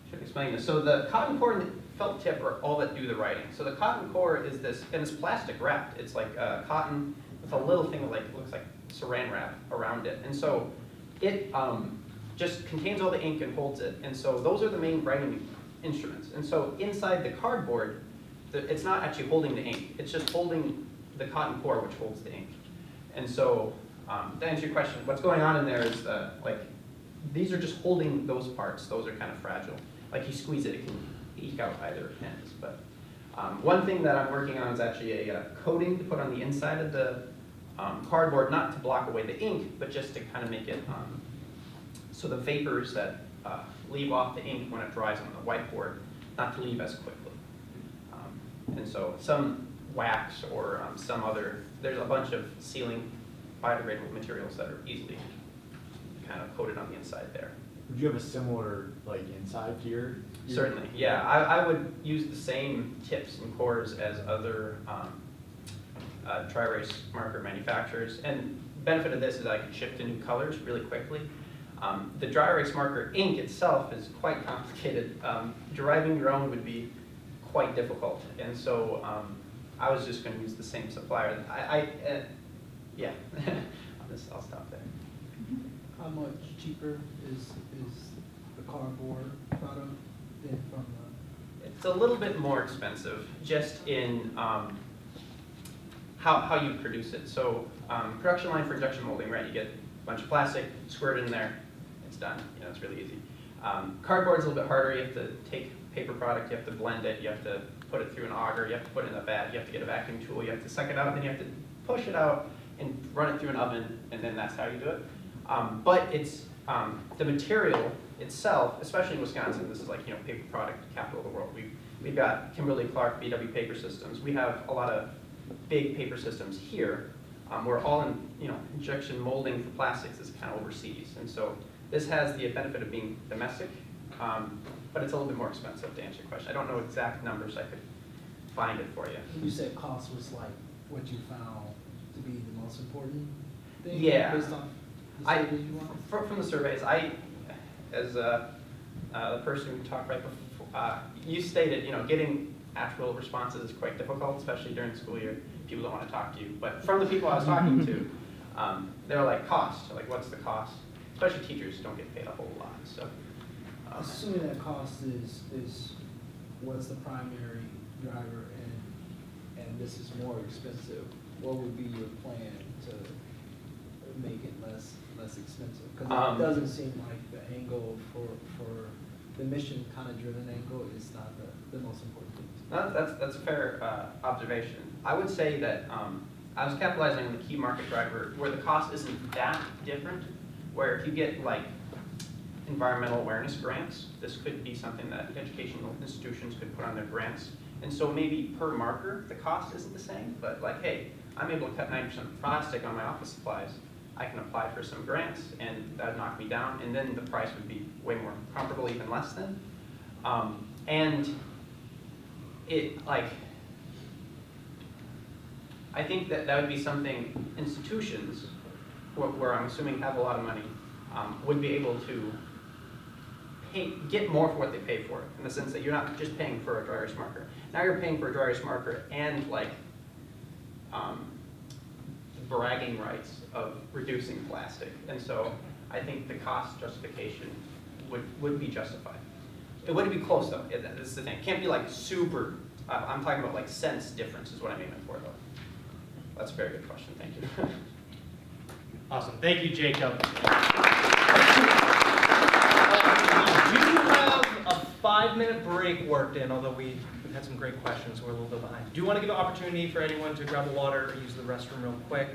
S9: should explain this. So the cotton core and the felt tip are all that do the writing. So the cotton core is this, and it's plastic wrapped. It's like cotton with a little thing that looks like saran wrap around it. And so it just contains all the ink and holds it. And so those are the main writing instruments. And so inside the cardboard, it's not actually holding the ink. It's just holding the cotton core, which holds the ink. And so to answer your question, what's going on in there is like, these are just holding those parts. Those are kind of fragile. Like you squeeze it, it can eke out either ends. But one thing that I'm working on is actually a coating to put on the inside of the cardboard, not to block away the ink, but just to kind of make it so the vapors that leave off the ink when it dries on the whiteboard, not to leave as quickly. And so some wax or some other, there's a bunch of sealing biodegradable materials that are easily kind of coated on the inside there.
S3: Would you have a similar like inside to your
S9: Certainly, yeah. I would use the same tips and cores as other dry erase marker manufacturers. And benefit of this is I can ship to new colors really quickly. The dry erase marker ink itself is quite complicated. Deriving your own would be quite difficult. And so I was just going to use the same supplier. Yeah, I'll stop there.
S5: How much cheaper is the cardboard product than from the?
S9: It's a little bit more expensive, just in how you produce it. So production line for injection molding, right? You get a bunch of plastic, squirt it in there, it's done. You know, it's really easy. Cardboard's a little bit harder. You have to take paper product, you have to blend it, you have to put it through an auger, you have to put it in a vat, you have to get a vacuum tool, you have to suck it out, then you have to push it out and run it through an oven, and then that's how you do it. But it's the material itself, especially in Wisconsin, this is like, you know, paper product capital of the world. We've got Kimberly-Clark, VW Paper Systems. We have a lot of big paper systems here. We're all in, you know, injection molding for plastics is kind of overseas. And so this has the benefit of being domestic, but it's a little bit more expensive to answer your question. I don't know exact numbers, I could find it for you.
S5: You said cost was like what you found to be the most important thing?
S9: Yeah.
S5: Based on the surveys you want?
S9: From the surveys, as the person who talked right before, you stated, you know, getting actual responses is quite difficult, especially during the school year. People don't want to talk to you. But from the people I was talking to, they're like, cost. Like, what's the cost? Especially teachers don't get paid a whole lot. So,
S5: assuming that cost is what's the primary driver, and this is more expensive, what would be your plan to make it less expensive? Because it doesn't seem like the angle for the mission kind of driven angle is not the most important thing.
S9: that's a fair observation. I would say that I was capitalizing on the key market driver where the cost isn't that different, where if you get like environmental awareness grants, this could be something that educational institutions could put on their grants. And so maybe per marker, the cost isn't the same, but like, hey, I'm able to cut 90% plastic on my office supplies. I can apply for some grants, and that would knock me down, and then the price would be way more comparable, even less than. And it, like, I think that would be something institutions, where I'm assuming have a lot of money, would be able to get more for what they pay for, in the sense that you're not just paying for a dry erase marker. Now you're paying for a dry erase marker and like bragging rights of reducing plastic. And so I think the cost justification would be justified. It wouldn't be close though, this is the thing. It can't be like super, I'm talking about like cents difference is what I'm aiming for though. That's a very good question, thank you.
S1: Awesome, thank you, Jacob. We do have a 5-minute break worked in, although we've had some great questions, we're a little bit behind. Do you want to give an opportunity for anyone to grab a water or use the restroom real quick?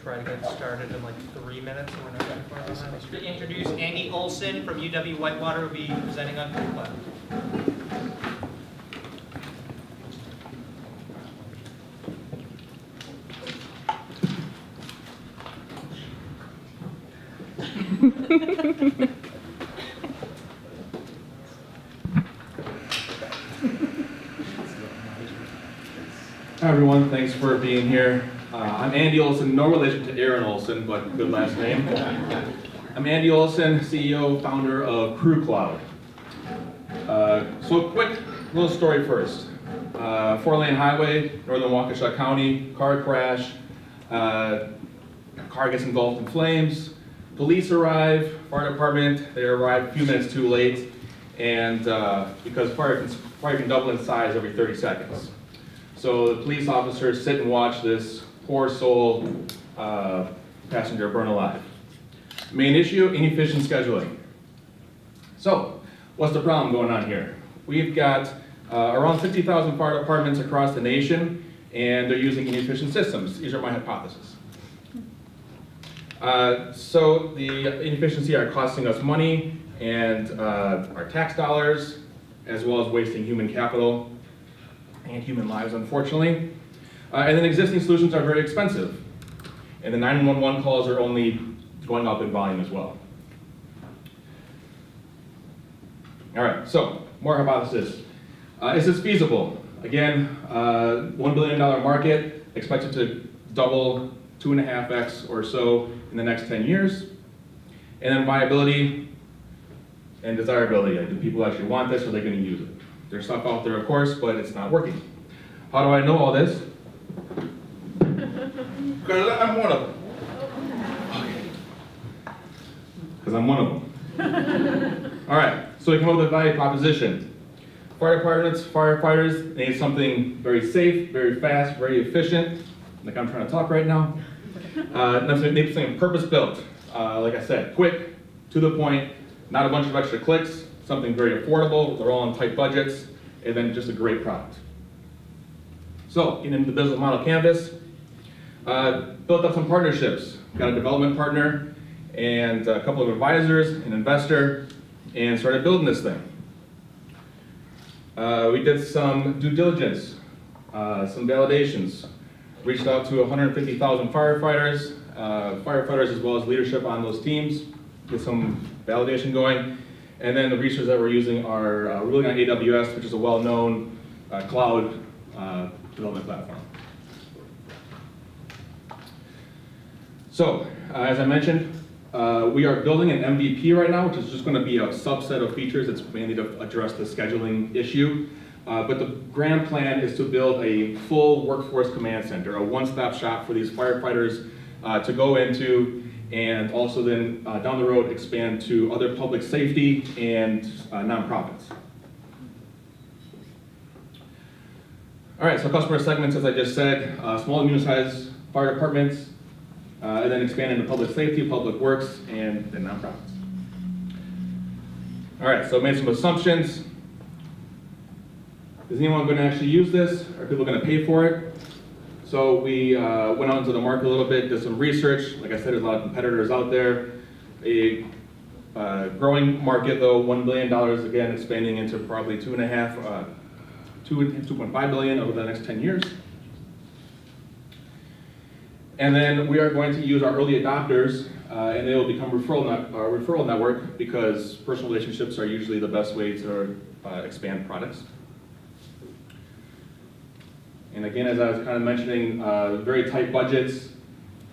S1: Try to get started in like 3 minutes, and we're not that far behind. To introduce Andy Olson from UW Whitewater, will be presenting on curriculum.
S10: Hi everyone, thanks for being here. I'm Andy Olson, no relation to Aaron Olson, but good last name. I'm Andy Olson, CEO, founder of Crew Cloud. So a quick little story first. 4-lane highway, northern Waukesha County, car crash, car gets engulfed in flames, police arrive, fire department, they arrive a few minutes too late, and because fire can double in size every 30 seconds. So the police officers sit and watch this poor soul passenger burn alive. Main issue, inefficient scheduling. So, what's the problem going on here? We've got around 50,000 fire departments across the nation, and they're using inefficient systems. These are my hypotheses. So the inefficiency are costing us money and our tax dollars, as well as wasting human capital and human lives, unfortunately. And then existing solutions are very expensive. And the 911 calls are only going up in volume as well. All right, so more hypothesis. Is this feasible? Again, $1 billion market, expected to double 2.5x or so in the next 10 years. And then viability and desirability. Do people actually want this, or are they going to use it? There's stuff out there, of course, but it's not working. How do I know all this? Because I'm one of them. Because I'm one of them. All right, so we come up with a value proposition. Fire departments, firefighters, they need something very safe, very fast, very efficient, like I'm trying to talk right now. They need something purpose-built. Like I said, quick, to the point, not a bunch of extra clicks, something very affordable, they're all on tight budgets, and then just a great product. So, getting into the business model canvas, built up some partnerships. Got a development partner and a couple of advisors, an investor, and started building this thing. We did some due diligence, some validations, reached out to 150,000 firefighters, as well as leadership on those teams, get some validation going. And then the resources that we're using are really on AWS, which is a well-known cloud development platform. So, as I mentioned, we are building an MVP right now, which is just going to be a subset of features. It's mainly to address the scheduling issue. But the grand plan is to build a full workforce command center, a one-stop shop for these firefighters to go into, and also then down the road expand to other public safety and nonprofits. All right, so customer segments, as I just said, small and medium-sized fire departments, and then expand into public safety, public works, and then nonprofits. All right, so I made some assumptions. Is anyone going to actually use this? Are people going to pay for it? So we went out into the market a little bit, did some research. Like I said, there's a lot of competitors out there. A growing market though, $1 billion, again, expanding into probably 2.5 billion over the next 10 years. And then we are going to use our early adopters, and they will become referral network, because personal relationships are usually the best way to expand products. And again, as I was kind of mentioning, very tight budgets,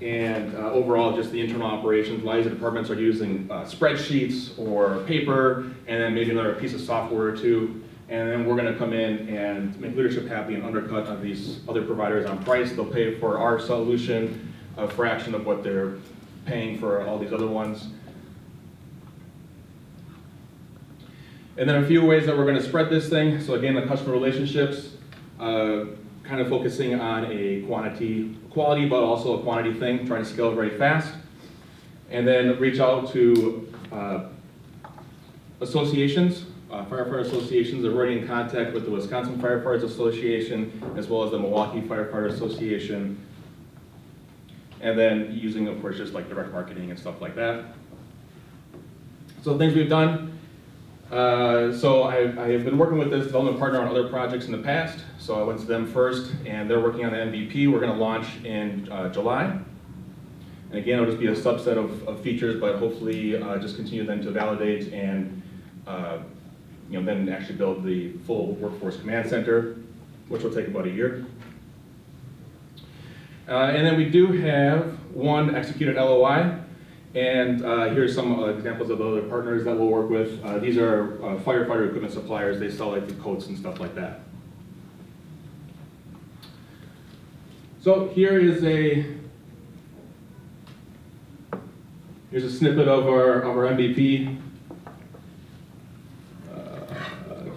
S10: and overall just the internal operations. A lot of these departments are using spreadsheets or paper, and then maybe another piece of software or two. And then we're going to come in and make leadership happy and undercut on these other providers on price. They'll pay for our solution a fraction of what they're paying for all these other ones. And then a few ways that we're going to spread this thing. So again, the customer relationships, kind of focusing on a quality, but also a quantity thing, trying to scale very fast. And then reach out to associations. Firefighter associations are already in contact with the Wisconsin Firefighters Association, as well as the Milwaukee Firefighter Association. And then using, of course, just like direct marketing and stuff like that. So the things we've done, So I have been working with this development partner on other projects in the past. So I went to them first, and they're working on the MVP. We're going to launch in July. And again, it'll just be a subset of features, but hopefully just continue then to validate and then actually build the full workforce command center, which will take about a year. And then we do have one executed LOI. And here's some examples of the other partners that we'll work with. These are firefighter equipment suppliers. They sell like the coats and stuff like that. So here's a snippet of our MVP.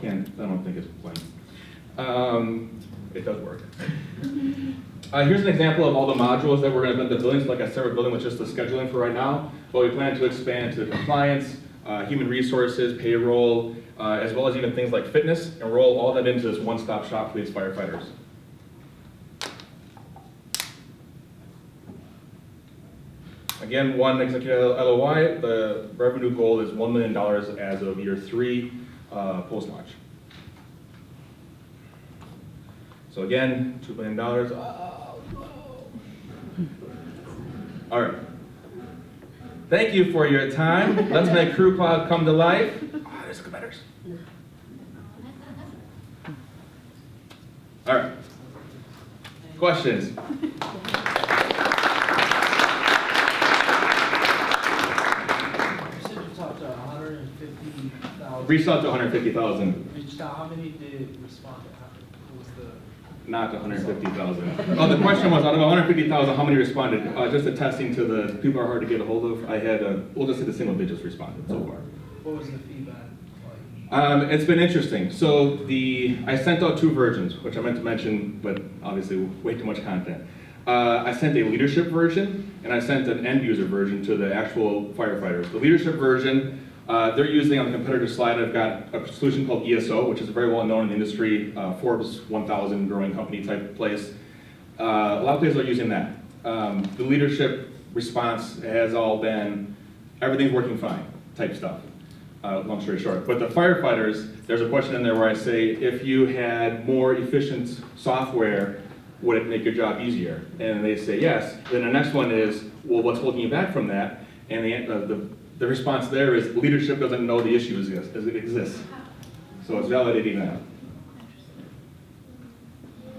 S10: I don't think it's playing. It does work. Here's an example of all the modules that we're going to build the building. So like I said, we're building with just the scheduling for right now, but we plan to expand to compliance, human resources, payroll, as well as even things like fitness, and roll all that into this one-stop shop for these firefighters. Again, one executive LOI, the revenue goal is $1 million as of year 3 post-launch. So again, $2 million. All right. Thank you for your time. Let's make Crew Cloud come to life. Oh, there's competitors. All right. Questions?
S5: You said you talked to 150,000.
S10: Reached out to 150,000.
S5: Reached out, how many did respond? What was the?
S10: Not 150,000. Oh, the question was, out of 150,000, how many responded? Just attesting to the people are hard to get a hold of. I had, we'll just say the single digits responded so far.
S5: What was the feedback like?
S10: It's been interesting. So I sent out 2 versions, which I meant to mention, but obviously way too much content. I sent a leadership version, and I sent an end user version to the actual firefighters. The leadership version, they're using, on the competitor slide, I've got a solution called ESO, which is very well known in the industry, Forbes 1000 growing company type place. A lot of places are using that. The leadership response has all been, everything's working fine type stuff, long story short. But the firefighters, there's a question in there where I say, if you had more efficient software, would it make your job easier? And they say yes. Then the next one is, well, what's holding you back from that? And the response there is leadership doesn't know the issue exists. So it's validating that.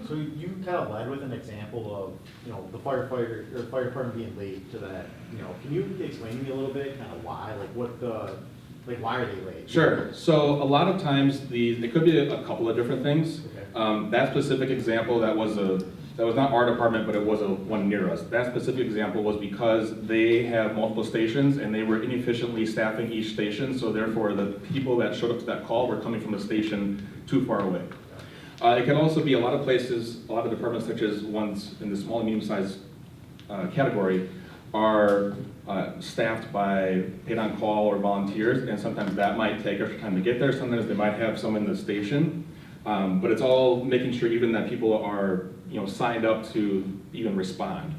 S3: So you kind of led with an example of, the firefighter or fire department being late to that. Can you explain to me a little bit kind of why, why are they late?
S10: Sure. So a lot of times it could be a couple of different things.
S3: Okay.
S10: That specific example, that was not our department, but it was one near us. That specific example was because they have multiple stations and they were inefficiently staffing each station, so therefore the people that showed up to that call were coming from the station too far away. It can also be a lot of places, a lot of departments such as ones in the small and medium-sized category are staffed by paid-on-call or volunteers, and sometimes that might take extra time to get there. Sometimes they might have someone in the station, but it's all making sure even that people are signed up to even respond.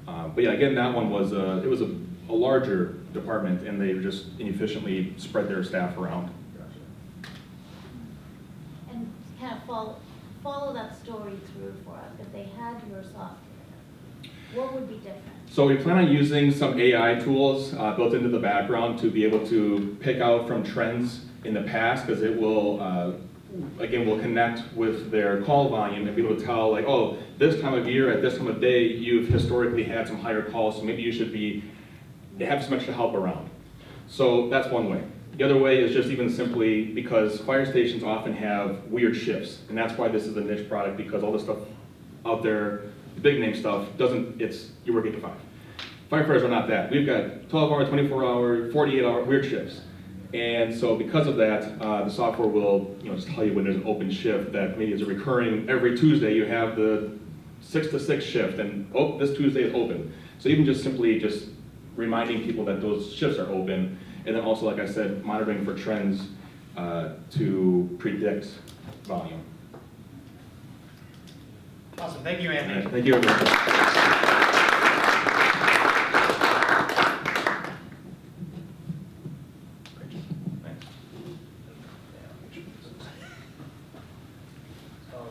S10: But yeah, again, that one was it was a larger department, and they just inefficiently spread their staff around.
S6: And kind of follow that story through for us. If they had your software, what would be different?
S10: So we plan on using some AI tools built into the background to be able to pick out from trends in the past, because it will, again, will connect with their call volume and be able to tell, like, oh, this time of year, at this time of day, you've historically had some higher calls, so maybe you should have some extra help around. So that's one way. The other way is just even simply because fire stations often have weird shifts, and that's why this is a niche product, because all the stuff out there, the big name stuff, you work 8 to 5. Firefighters are not that. We've got 12-hour, 24-hour, 48-hour weird shifts. And so because of that, the software will just tell you when there's an open shift that maybe is recurring every Tuesday. You have the 6 to 6 shift, and oh, this Tuesday is open. So even just simply reminding people that those shifts are open, and then also, like I said, monitoring for trends to predict volume.
S1: Awesome, thank you, Anthony.
S10: Thank you, everyone.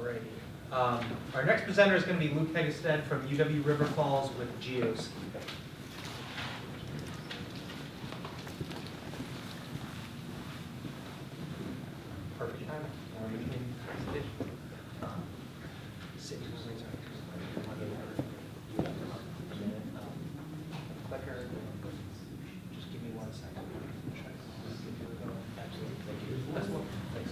S1: Alrighty. Our next presenter is going to be Luke Hegestead from UW River Falls with GeoSki. Perfect time. Just give me 1 second. Absolutely. Thank you. That's one. Thanks.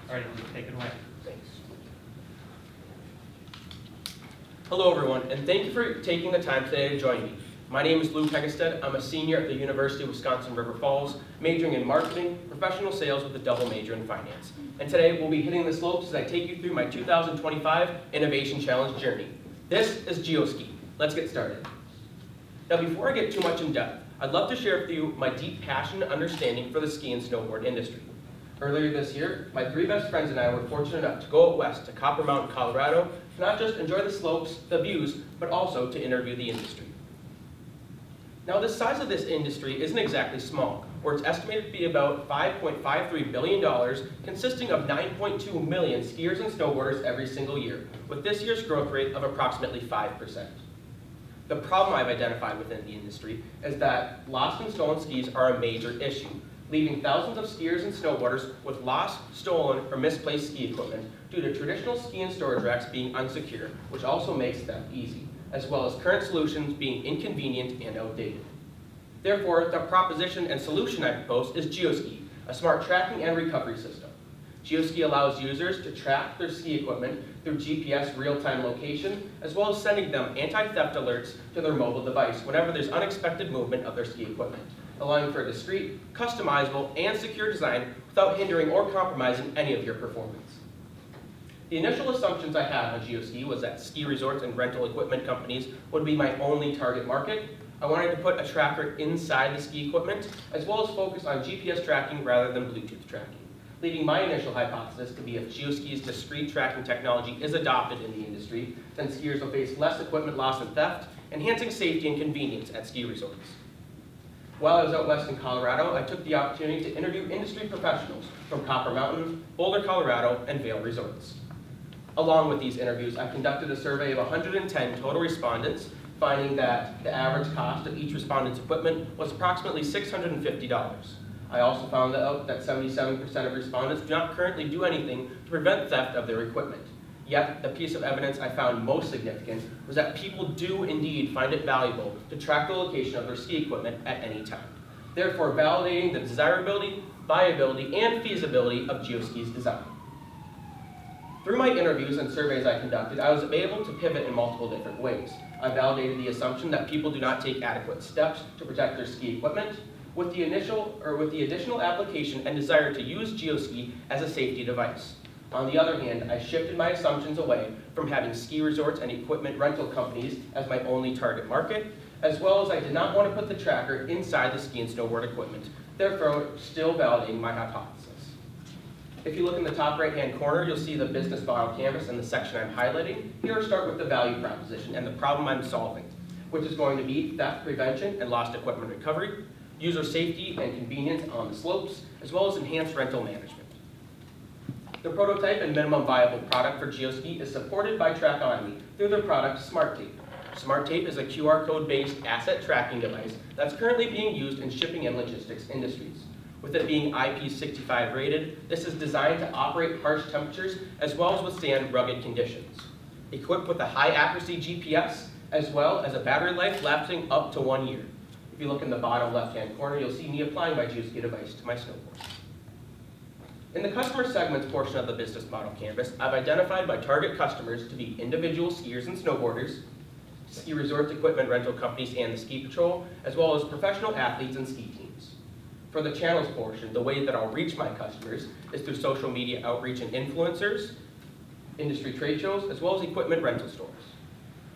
S1: All right, take it away.
S11: Thanks. Hello, everyone, and thank you for taking the time today to join me. My name is Luke Hegestead. I'm a senior at the University of Wisconsin-River Falls, majoring in marketing, professional sales with a double major in finance. And today, we'll be hitting the slopes as I take you through my 2025 Innovation Challenge journey. This is GeoSki. Let's get started. Now, before I get too much in depth, I'd love to share with you my deep passion and understanding for the ski and snowboard industry. Earlier this year, my 3 best friends and I were fortunate enough to go out west to Copper Mountain, Colorado, to not just enjoy the slopes, the views, but also to interview the industry. Now, the size of this industry isn't exactly small, where it's estimated to be about $5.53 billion, consisting of 9.2 million skiers and snowboarders every single year, with this year's growth rate of approximately 5%. The problem I've identified within the industry is that lost and stolen skis are a major issue, leaving thousands of skiers and snowboarders with lost, stolen, or misplaced ski equipment due to traditional ski and storage racks being unsecure, which also makes theft easy, as well as current solutions being inconvenient and outdated. Therefore, the proposition and solution I propose is GeoSki, a smart tracking and recovery system. GeoSki allows users to track their ski equipment through GPS real-time location, as well as sending them anti-theft alerts to their mobile device whenever there's unexpected movement of their ski equipment, allowing for a discreet, customizable, and secure design without hindering or compromising any of your performance. The initial assumptions I had on GeoSki was that ski resorts and rental equipment companies would be my only target market. I wanted to put a tracker inside the ski equipment, as well as focus on GPS tracking rather than Bluetooth tracking, leaving my initial hypothesis to be if GeoSki's discrete tracking technology is adopted in the industry, then skiers will face less equipment loss and theft, enhancing safety and convenience at ski resorts. While I was out west in Colorado, I took the opportunity to interview industry professionals from Copper Mountain, Boulder, Colorado, and Vail Resorts. Along with these interviews, I conducted a survey of 110 total respondents, finding that the average cost of each respondent's equipment was approximately $650. I also found out that 77% of respondents do not currently do anything to prevent theft of their equipment. Yet, the piece of evidence I found most significant was that people do indeed find it valuable to track the location of their ski equipment at any time, therefore validating the desirability, viability, and feasibility of GeoSki's design. Through my interviews and surveys I conducted, I was able to pivot in multiple different ways. I validated the assumption that people do not take adequate steps to protect their ski equipment, with the additional application and desire to use GeoSki as a safety device. On the other hand, I shifted my assumptions away from having ski resorts and equipment rental companies as my only target market, as well as I did not want to put the tracker inside the ski and snowboard equipment, therefore still validating my hypothesis. If you look in the top right-hand corner, you'll see the business model canvas and the section I'm highlighting. Here I'll start with the value proposition and the problem I'm solving, which is going to be theft prevention and lost equipment recovery, user safety and convenience on the slopes, as well as enhanced rental management. The prototype and minimum viable product for GeoSki is supported by TrackOnomy through their product SmartTape. SmartTape is a QR code-based asset tracking device that's currently being used in shipping and logistics industries. With it being IP65 rated, this is designed to operate harsh temperatures as well as withstand rugged conditions. Equipped with a high accuracy GPS, as well as a battery life lasting up to 1 year. If you look in the bottom left-hand corner, you'll see me applying my GeoSki device to my snowboard. In the customer segments portion of the business model canvas, I've identified my target customers to be individual skiers and snowboarders, ski resorts, equipment rental companies, and the ski patrol, as well as professional athletes and ski teams. For the channels portion, the way that I'll reach my customers is through social media outreach and influencers, industry trade shows, as well as equipment rental stores.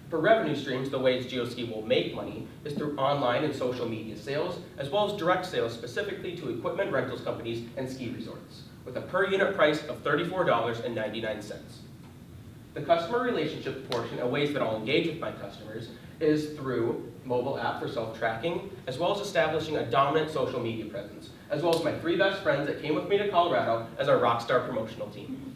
S11: For revenue streams, the ways GeoSki will make money is through online and social media sales, as well as direct sales specifically to equipment rentals companies and ski resorts, with a per unit price of $34.99. The customer relationship portion and ways that I'll engage with my customers is through mobile app for self-tracking, as well as establishing a dominant social media presence, as well as my 3 best friends that came with me to Colorado as our Rockstar promotional team.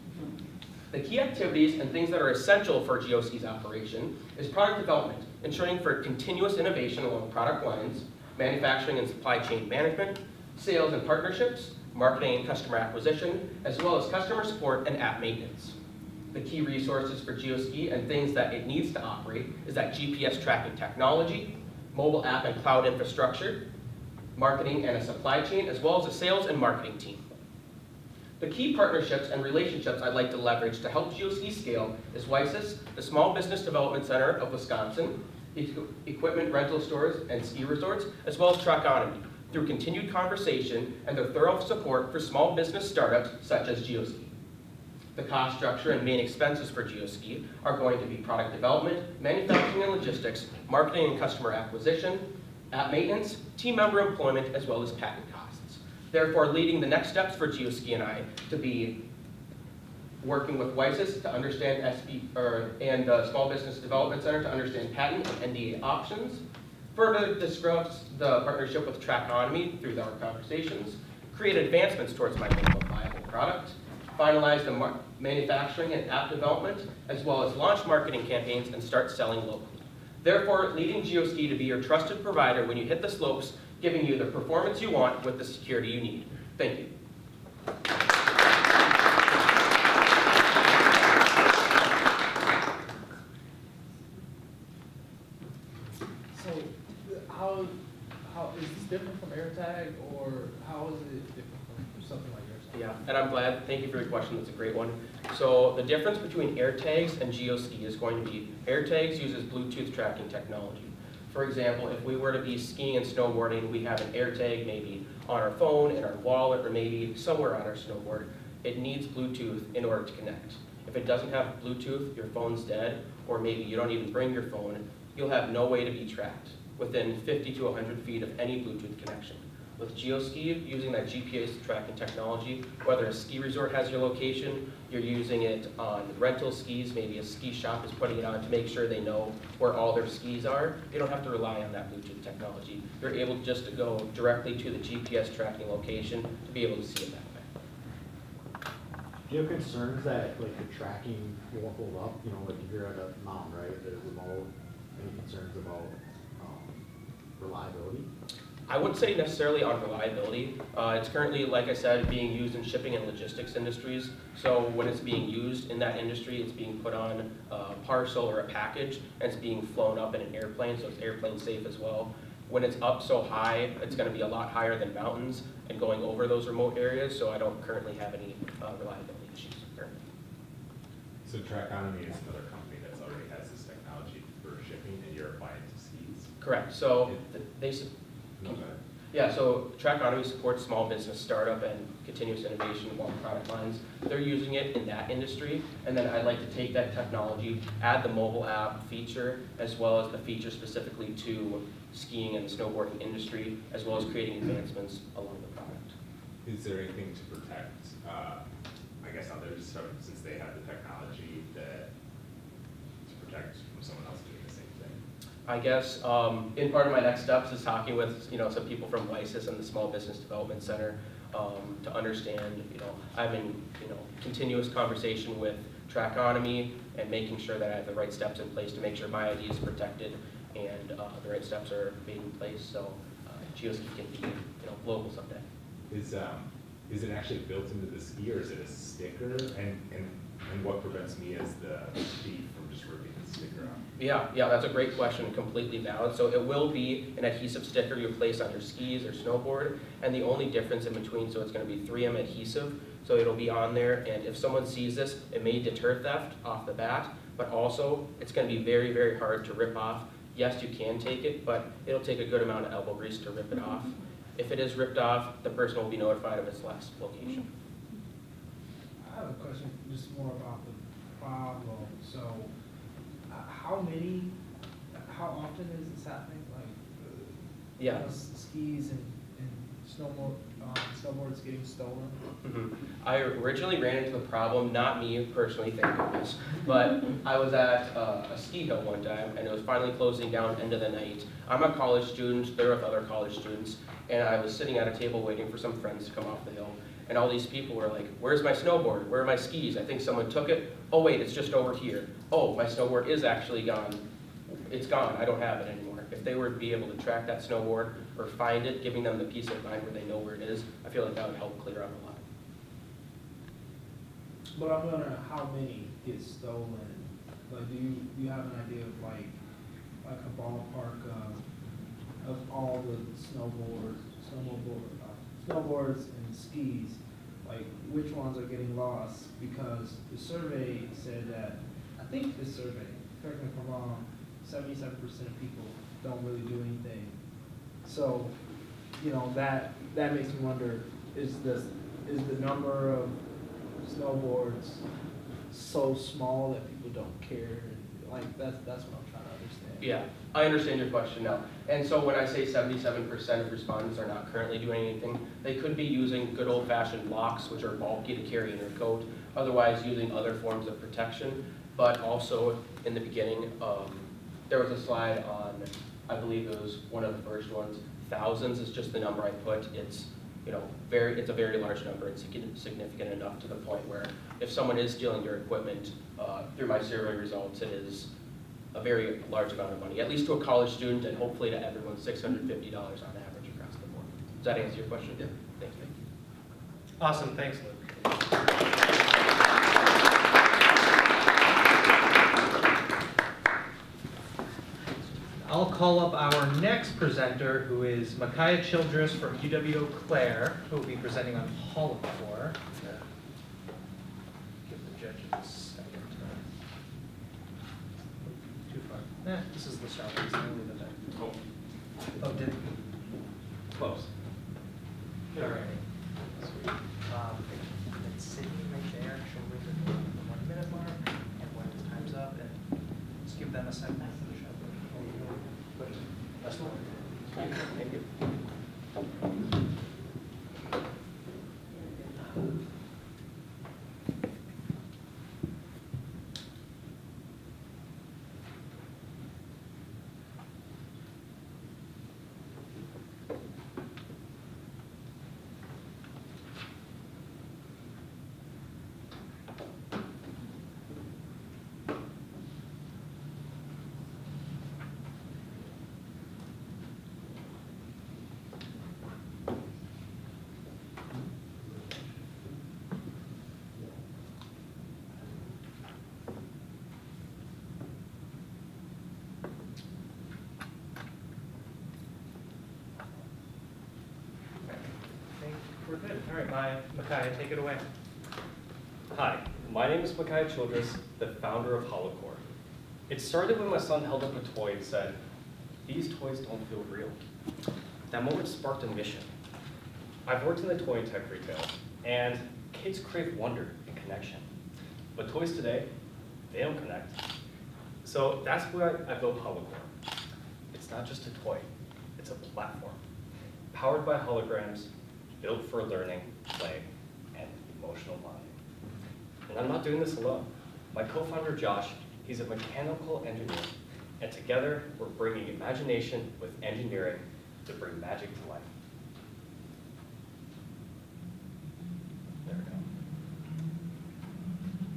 S11: The key activities and things that are essential for GeoSki's operation is product development, ensuring for continuous innovation along product lines, manufacturing and supply chain management, sales and partnerships, marketing and customer acquisition, as well as customer support and app maintenance. The key resources for GeoSki and things that it needs to operate is that GPS tracking technology, mobile app and cloud infrastructure, marketing and a supply chain, as well as a sales and marketing team. The key partnerships and relationships I'd like to leverage to help GeoSki scale is WiSys, the Small Business Development Center of Wisconsin, equipment rental stores and ski resorts, as well as Trachonomy, through continued conversation and their thorough support for small business startups such as GeoSki. The cost structure and main expenses for GeoSki are going to be product development, manufacturing and logistics, marketing and customer acquisition, app maintenance, team member employment, as well as patent costs. Therefore, leading the next steps for GeoSki and I to be working with WiSys to understand and the Small Business Development Center to understand patent and NDA options, further discuss the partnership with Trachonomy through our conversations, create advancements towards my minimum viable product, finalize the manufacturing and app development, as well as launch marketing campaigns and start selling locally. Therefore, leading GeoSki to be your trusted provider when you hit the slopes, giving you the performance you want with the security you need. Thank you.
S5: So how is this different from AirTag, or how is it different from something like AirTag?
S11: Yeah, and I'm glad, thank you for your question, that's a great one. So the difference between AirTags and GeoSki is going to be, AirTags uses Bluetooth tracking technology. For example, if we were to be skiing and snowboarding, we have an AirTag maybe on our phone, in our wallet, or maybe somewhere on our snowboard. It needs Bluetooth in order to connect. If it doesn't have Bluetooth, your phone's dead, or maybe you don't even bring your phone, you'll have no way to be tracked within 50 to 100 feet of any Bluetooth connection. With GeoSki, using that GPS tracking technology, whether a ski resort has your location, you're using it on rental skis, maybe a ski shop is putting it on to make sure they know where all their skis are, you don't have to rely on that Bluetooth technology. You're able just to go directly to the GPS tracking location to be able to see it that way.
S3: Do you have concerns that like the tracking won't hold up? You know, like if you're at a mountain, right, the remote, any concerns about reliability?
S11: I wouldn't say necessarily on reliability. It's currently, like I said, being used in shipping and logistics industries. So when it's being used in that industry, it's being put on a parcel or a package, and it's being flown up in an airplane, so it's airplane safe as well. When it's up so high, it's going to be a lot higher than mountains and going over those remote areas, so I don't currently have any reliability issues currently.
S4: So Trachonomy is another company that already has this technology for shipping, and you're applying it to skis?
S11: Correct. So they
S4: No, go ahead.
S11: Yeah, so Trachonomy supports small business startup and continuous innovation along product lines. They're using it in that industry, and then I'd like to take that technology, add the mobile app feature, as well as the feature specifically to skiing and the snowboarding industry, as well as creating advancements along the product.
S4: Is there anything to protect, I guess others, since they have the technology to protect from someone else doing the same thing?
S11: I guess in part of my next steps is talking with some people from WiSys and the Small Business Development Center to understand. I'm in continuous conversation with Trachonomy and making sure that I have the right steps in place to make sure my ID is protected and the right steps are made in place so GeoSki can be global someday.
S4: Is it actually built into the ski, or is it a sticker? And what prevents me as the thief from just ripping the sticker off?
S11: Yeah, that's a great question, completely valid. So it will be an adhesive sticker you place on your skis or snowboard, and the only difference in between, so it's going to be 3M adhesive, so it'll be on there, and if someone sees this, it may deter theft off the bat, but also it's going to be very, very hard to rip off. Yes, you can take it, but it'll take a good amount of elbow grease to rip it off. If it is ripped off, the person will be notified of its last location.
S5: I have a question, just more about the problem. So, how often is this happening? Like,
S11: Yeah.
S5: Skis and snowboards getting stolen?
S11: Mhm. I originally ran into the problem, not me personally, thank goodness, but I was at a ski hill one time, and it was finally closing down end of the night. I'm a college student, there with other college students, and I was sitting at a table waiting for some friends to come off the hill, and all these people were like, where's my snowboard? Where are my skis? I think someone took it. Oh wait, it's just over here. Oh, my snowboard is actually gone. It's gone, I don't have it anymore. If they were to be able to track that snowboard or find it, giving them the peace of mind where they know where it is, I feel like that would help clear up a lot.
S5: But I'm wondering how many get stolen. Like, do you have an idea of like a ballpark of all the snowboards and skis? Like, which ones are getting lost? Because the survey said that, I think this survey, correct me if I'm wrong, 77% of people don't really do anything. So, you know, that makes me wonder, is the number of snowboards so small that people don't care? Like, that's what I'm trying to understand.
S11: Yeah, I understand your question now. And so when I say 77% of respondents are not currently doing anything, they could be using good old-fashioned locks, which are bulky to carry in their coat, otherwise using other forms of protection. But also, in the beginning, there was a slide on, I believe it was one of the first ones, thousands is just the number I put. It's, you know, it's a very large number. It's significant enough to the point where if someone is stealing your equipment, through my survey results, it is a very large amount of money, at least to a college student, and hopefully to everyone, $650 on average across the board. Does that answer your question? Yeah. Thank you.
S1: Awesome, thanks, Luke. I'll call up our next presenter, who is Micaiah Childress from UW-Eau Claire, who will be presenting on Holocore. Give the judges a second. Too far. This is the start. It's gonna leave it there. Oh, did close. All right. Sweet. It's sitting right there, showing the 1 minute mark, and when the time's up, and just give them a second. That's the one. Thank you. We're good. All right, Micaiah, take it away.
S12: Hi, my name is Micaiah Childress, the founder of Holocore. It started when my son held up a toy and said, "These toys don't feel real." That moment sparked a mission. I've worked in the toy and tech retail, and kids crave wonder and connection. But toys today, they don't connect. So that's why I built Holocore. It's not just a toy, it's a platform. Powered by holograms, built for learning, play, and emotional bonding. And I'm not doing this alone. My co-founder, Josh, he's a mechanical engineer, and together we're bringing imagination with engineering to bring magic to life. There we go.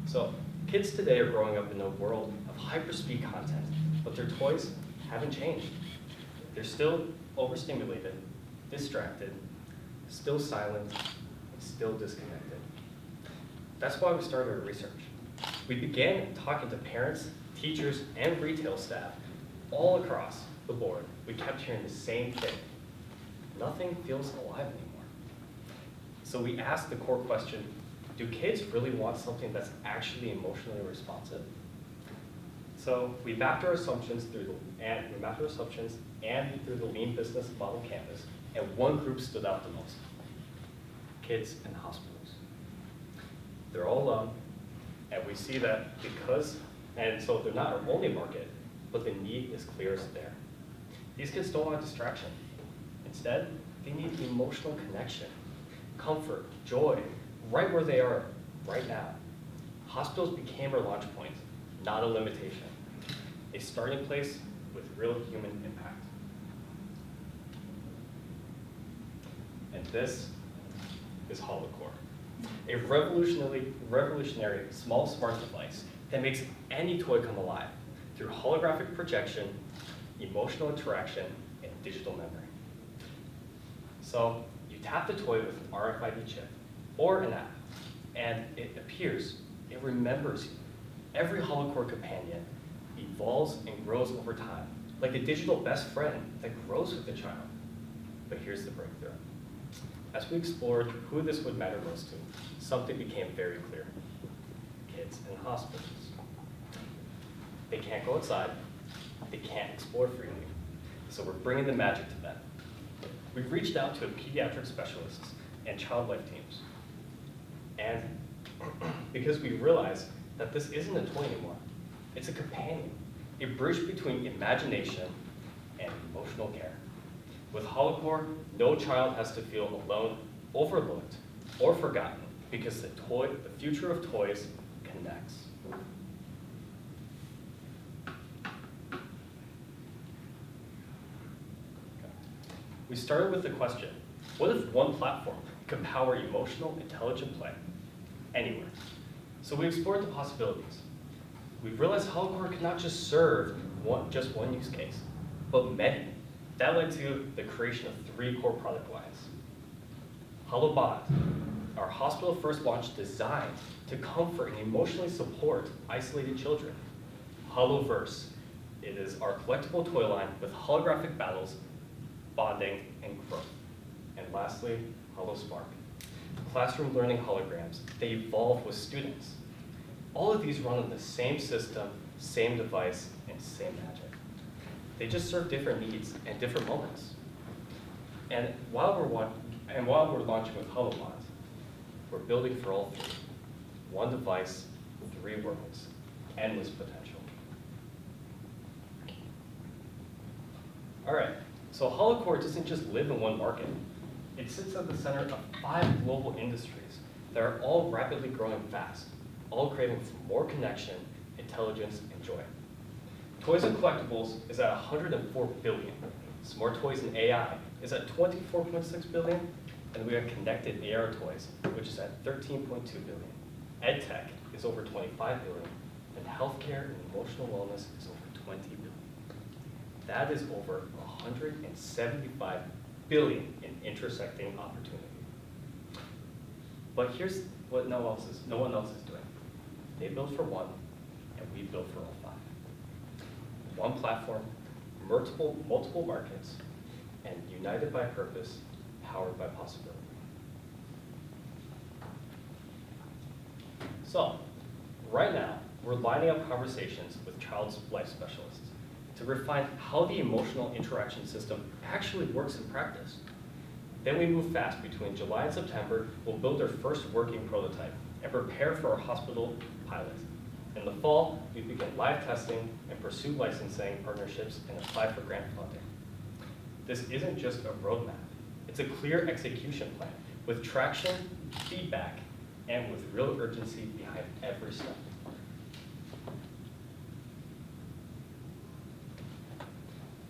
S12: So, kids today are growing up in a world of hyperspeed content, but their toys haven't changed. They're still overstimulated, distracted, still silent, and still disconnected. That's why we started our research. We began talking to parents, teachers, and retail staff all across the board. We kept hearing the same thing. Nothing feels alive anymore. So we asked the core question, do kids really want something that's actually emotionally responsive? So we mapped our assumptions through the lean business model canvas, and one group stood out the most: kids in hospitals. They're all alone, and we see that so they're not our only market, but the need is clear as there. These kids don't want distraction. Instead, they need emotional connection, comfort, joy, right where they are right now. Hospitals became our launch point, not a limitation. A starting place with real human impact. And this is HoloCore, a revolutionary small smart device that makes any toy come alive through holographic projection, emotional interaction, and digital memory. So you tap the toy with an RFID chip or an app, and it appears, it remembers you. Every HoloCore companion evolves and grows over time, like a digital best friend that grows with the child. But here's the breakthrough. As we explored who this would matter most to, something became very clear: kids in hospitals. They can't go outside, they can't explore freely, so we're bringing the magic to them. We've reached out to pediatric specialists and child life teams, and because we realize that this isn't a toy anymore, it's a companion, a bridge between imagination and emotional care. With HoloCore, no child has to feel alone, overlooked, or forgotten, because the future of toys connects. We started with the question: what if one platform could power emotional, intelligent play anywhere? So we explored the possibilities. We realized HoloCore could not just serve just one use case, but many. That led to the creation of 3 core product lines. HoloBond, our hospital-first launch designed to comfort and emotionally support isolated children. HoloVerse, it is our collectible toy line with holographic battles, bonding, and growth. And lastly, HoloSpark, classroom learning holograms. They evolve with students. All of these run on the same system, same device, and same magic. They just serve different needs and different moments. And while we're launching with HoloBond, we're building for all 3. One device, 3 worlds, endless potential. All right, so HoloCore doesn't just live in one market. It sits at the center of 5 global industries that are all rapidly growing fast, all craving for more connection, intelligence, and joy. Toys and collectibles is at 104 billion. Smart toys and AI is at 24.6 billion. And we have connected AR toys, which is at 13.2 billion. EdTech is over 25 billion. And healthcare and emotional wellness is over 20 billion. That is over 175 billion in intersecting opportunity. But here's what no one else is doing. They build for one, and we build for all 5. One platform, multiple markets, and united by purpose, powered by possibility. So, right now, we're lining up conversations with child life specialists to refine how the emotional interaction system actually works in practice. Then we move fast. Between July and September, we'll build our first working prototype and prepare for our hospital pilot. In the fall, we begin live testing and pursue licensing partnerships and apply for grant funding. This isn't just a roadmap. It's a clear execution plan with traction, feedback, and with real urgency behind every step.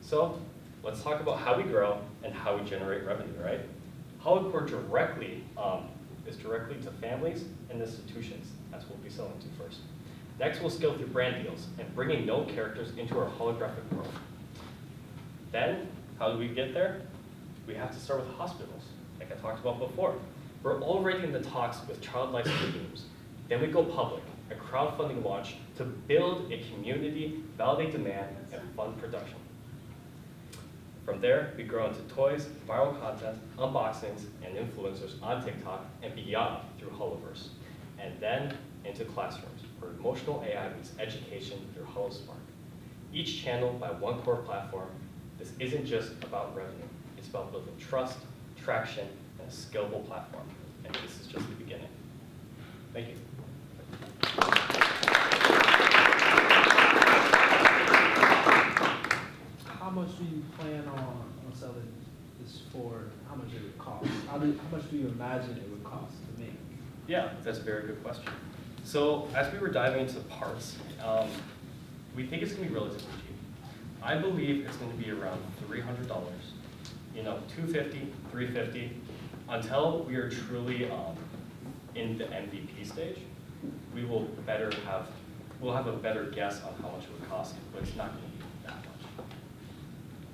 S12: So let's talk about how we grow and how we generate revenue, right? HoloCore is directly to families and institutions. That's what we'll be selling to first. Next, we'll scale through brand deals and bringing known characters into our holographic world. Then, how do we get there? We have to start with hospitals, like I talked about before. We're already in the talks with child life teams. Then we go public, a crowdfunding launch to build a community, validate demand, and fund production. From there, we grow into toys, viral content, unboxings, and influencers on TikTok and beyond through HoloVerse. and then into classrooms, where emotional AI meets education through HelloSpark. Each channeled by one core platform, this isn't just about revenue. It's about building trust, traction, and a scalable platform. And this is just the beginning. Thank you.
S5: How much do you plan on selling this for? How much it would cost? How much do you imagine it would cost to make?
S12: Yeah, that's a very good question. So as we were diving into the parts, we think it's going to be relatively cheap. I believe it's going to be around $300, $250, $350, until we are truly in the MVP stage. We'll have a better guess on how much it would cost, but it's not going to be that much,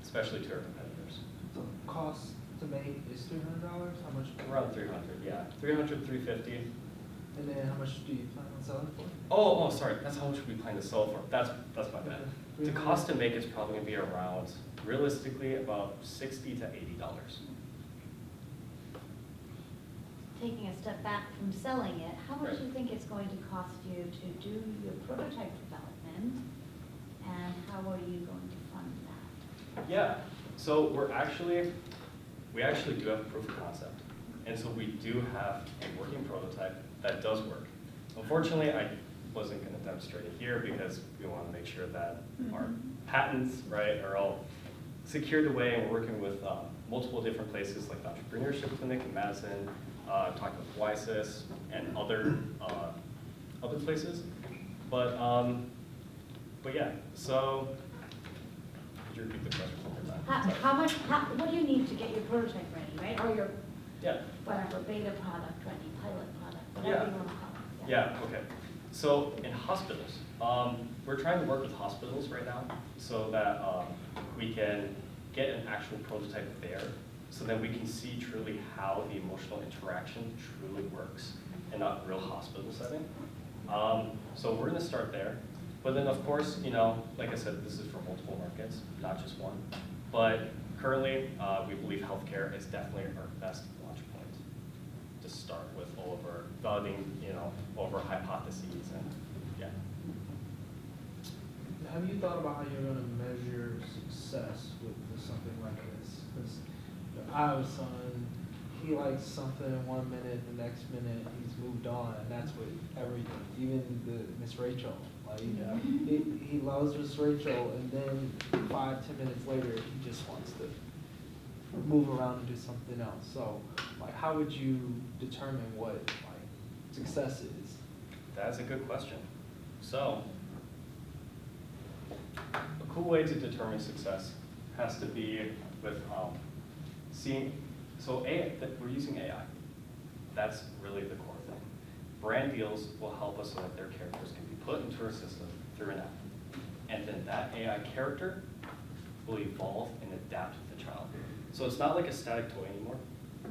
S12: especially to our competitors.
S5: So cost to make is $300. How much?
S12: Around 300, yeah, 300, 350.
S5: And then how much do you plan on selling for?
S12: Oh, sorry. That's how much we plan to sell for. That's my bad. The cost to make is probably going to be around, realistically, about $60 to $80.
S6: Taking a step back from selling it, how much
S12: Right.
S6: do you think it's going to cost you to do your prototype development? And how are you going to fund that?
S12: Yeah. So we actually do have a proof of concept. And so we do have a working prototype that does work. Unfortunately, I wasn't going to demonstrate it here because we want to make sure that our patents, right, are all secured away, and we're working with multiple different places like the Entrepreneurship Clinic in Madison, talking with WiSys and other places. But yeah, so could you repeat the question one more time? Sorry.
S6: What do you need to get your prototype ready, right? Or your,
S12: Yeah.
S6: whatever, beta product ready, pilot product,
S12: Yeah.
S6: whatever you want to call it.
S12: Yeah, okay. So in hospitals, we're trying to work with hospitals right now so that we can get an actual prototype there, so that we can see truly how the emotional interaction truly works in a real hospital setting. So we're gonna start there. But then of course, like I said, this is for multiple markets, not just one. But currently, we believe healthcare is definitely our best launch point to start with all of our validating, all of our hypotheses and yeah.
S5: Have you thought about how you're going to measure success with something like this? Because I have a son, he likes something 1 minute, the next minute he's moved on, and that's with everything. Even the Miss Rachel, like he loves Miss Rachel, and then 5-10 minutes later he just wants to move around and do something else. So, like, how would you determine what success is?
S12: That's a good question. So, a cool way to determine success has to be with seeing, so we're using AI. That's really the core thing. Brand deals will help us so that their characters can be put into our system through an app. And then that AI character will evolve and adapt with the child. So it's not like a static toy anymore.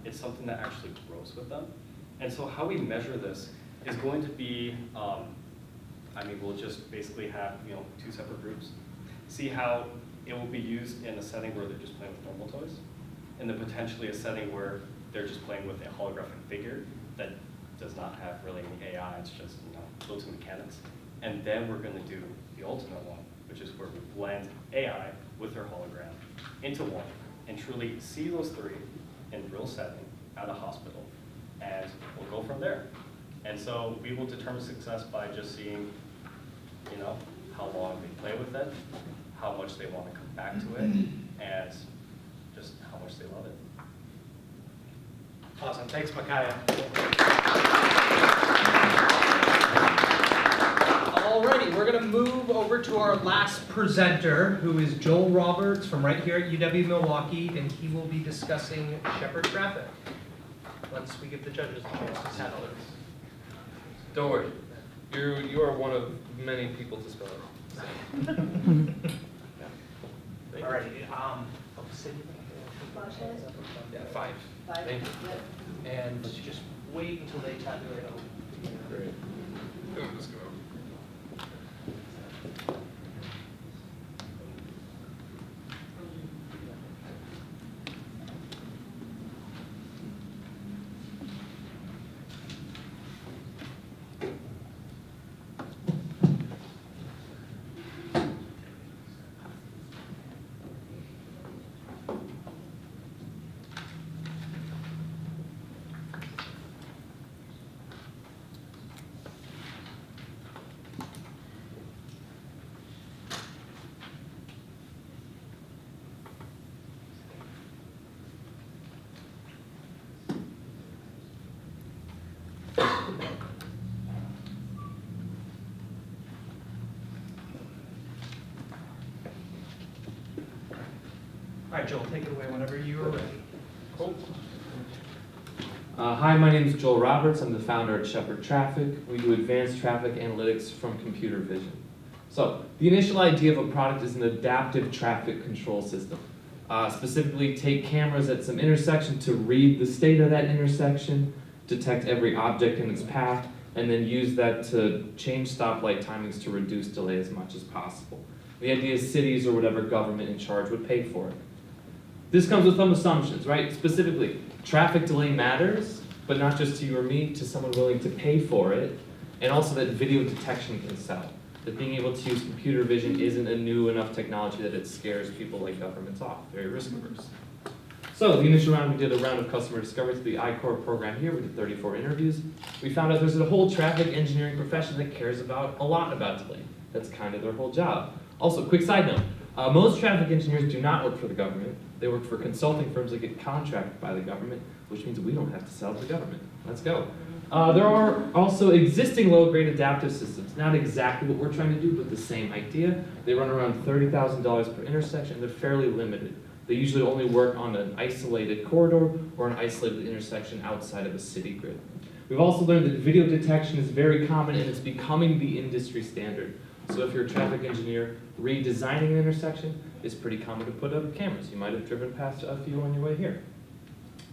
S12: It's something that actually grows with them. And so how we measure this is going to be, we'll just basically have 2 separate groups. See how it will be used in a setting where they're just playing with normal toys, and then potentially a setting where they're just playing with a holographic figure that does not have really any AI, it's just built-in mechanics. And then we're going to do the ultimate one, which is where we blend AI with their hologram into one, and truly see those 3 in real setting at a hospital, and we'll go from there. And so we will determine success by just seeing, how long they play with it, how much they want to come back to it, and just how much they love it.
S1: Awesome, thanks, Micaiah. Alrighty, we're gonna move over to our last presenter, who is Joel Roberts from right here at UW-Milwaukee, and he will be discussing Shepherd traffic. Once we give the judges a chance to settle it.
S13: Don't worry, you are one of many people to spell it.
S1: Alrighty,
S13: Yeah, 5. Thank you.
S1: and just wait until they tabulate out.
S13: Great. Let's go.
S1: All right, Joel, take it away whenever you are ready.
S9: Cool.
S14: Hi, my name is Joel Roberts. I'm the founder at Shepherd Traffic. We do advanced traffic analytics from computer vision. So, the initial idea of a product is an adaptive traffic control system. Specifically, take cameras at some intersection to read the state of that intersection, detect every object in its path, and then use that to change stoplight timings to reduce delay as much as possible. The idea is cities or whatever government in charge would pay for it. This comes with some assumptions, right? Specifically, traffic delay matters, but not just to you or me, to someone willing to pay for it, and also that video detection can sell. That being able to use computer vision isn't a new enough technology that it scares people like governments off, very risk averse. So the initial round, we did a round of customer discovery through the I-Core program here. We did 34 interviews. We found out there's a whole traffic engineering profession that cares a lot about delay. That's kind of their whole job. Also, quick side note, most traffic engineers do not work for the government. They work for consulting firms that get contracted by the government, which means we don't have to sell to the government. Let's go. There are also existing low-grade adaptive systems. Not exactly what we're trying to do, but the same idea. They run around $30,000 per intersection. They're fairly limited. They usually only work on an isolated corridor or an isolated intersection outside of a city grid. We've also learned that video detection is very common and it's becoming the industry standard. So if you're a traffic engineer, redesigning an intersection, it's pretty common to put up cameras. You might have driven past a few on your way here.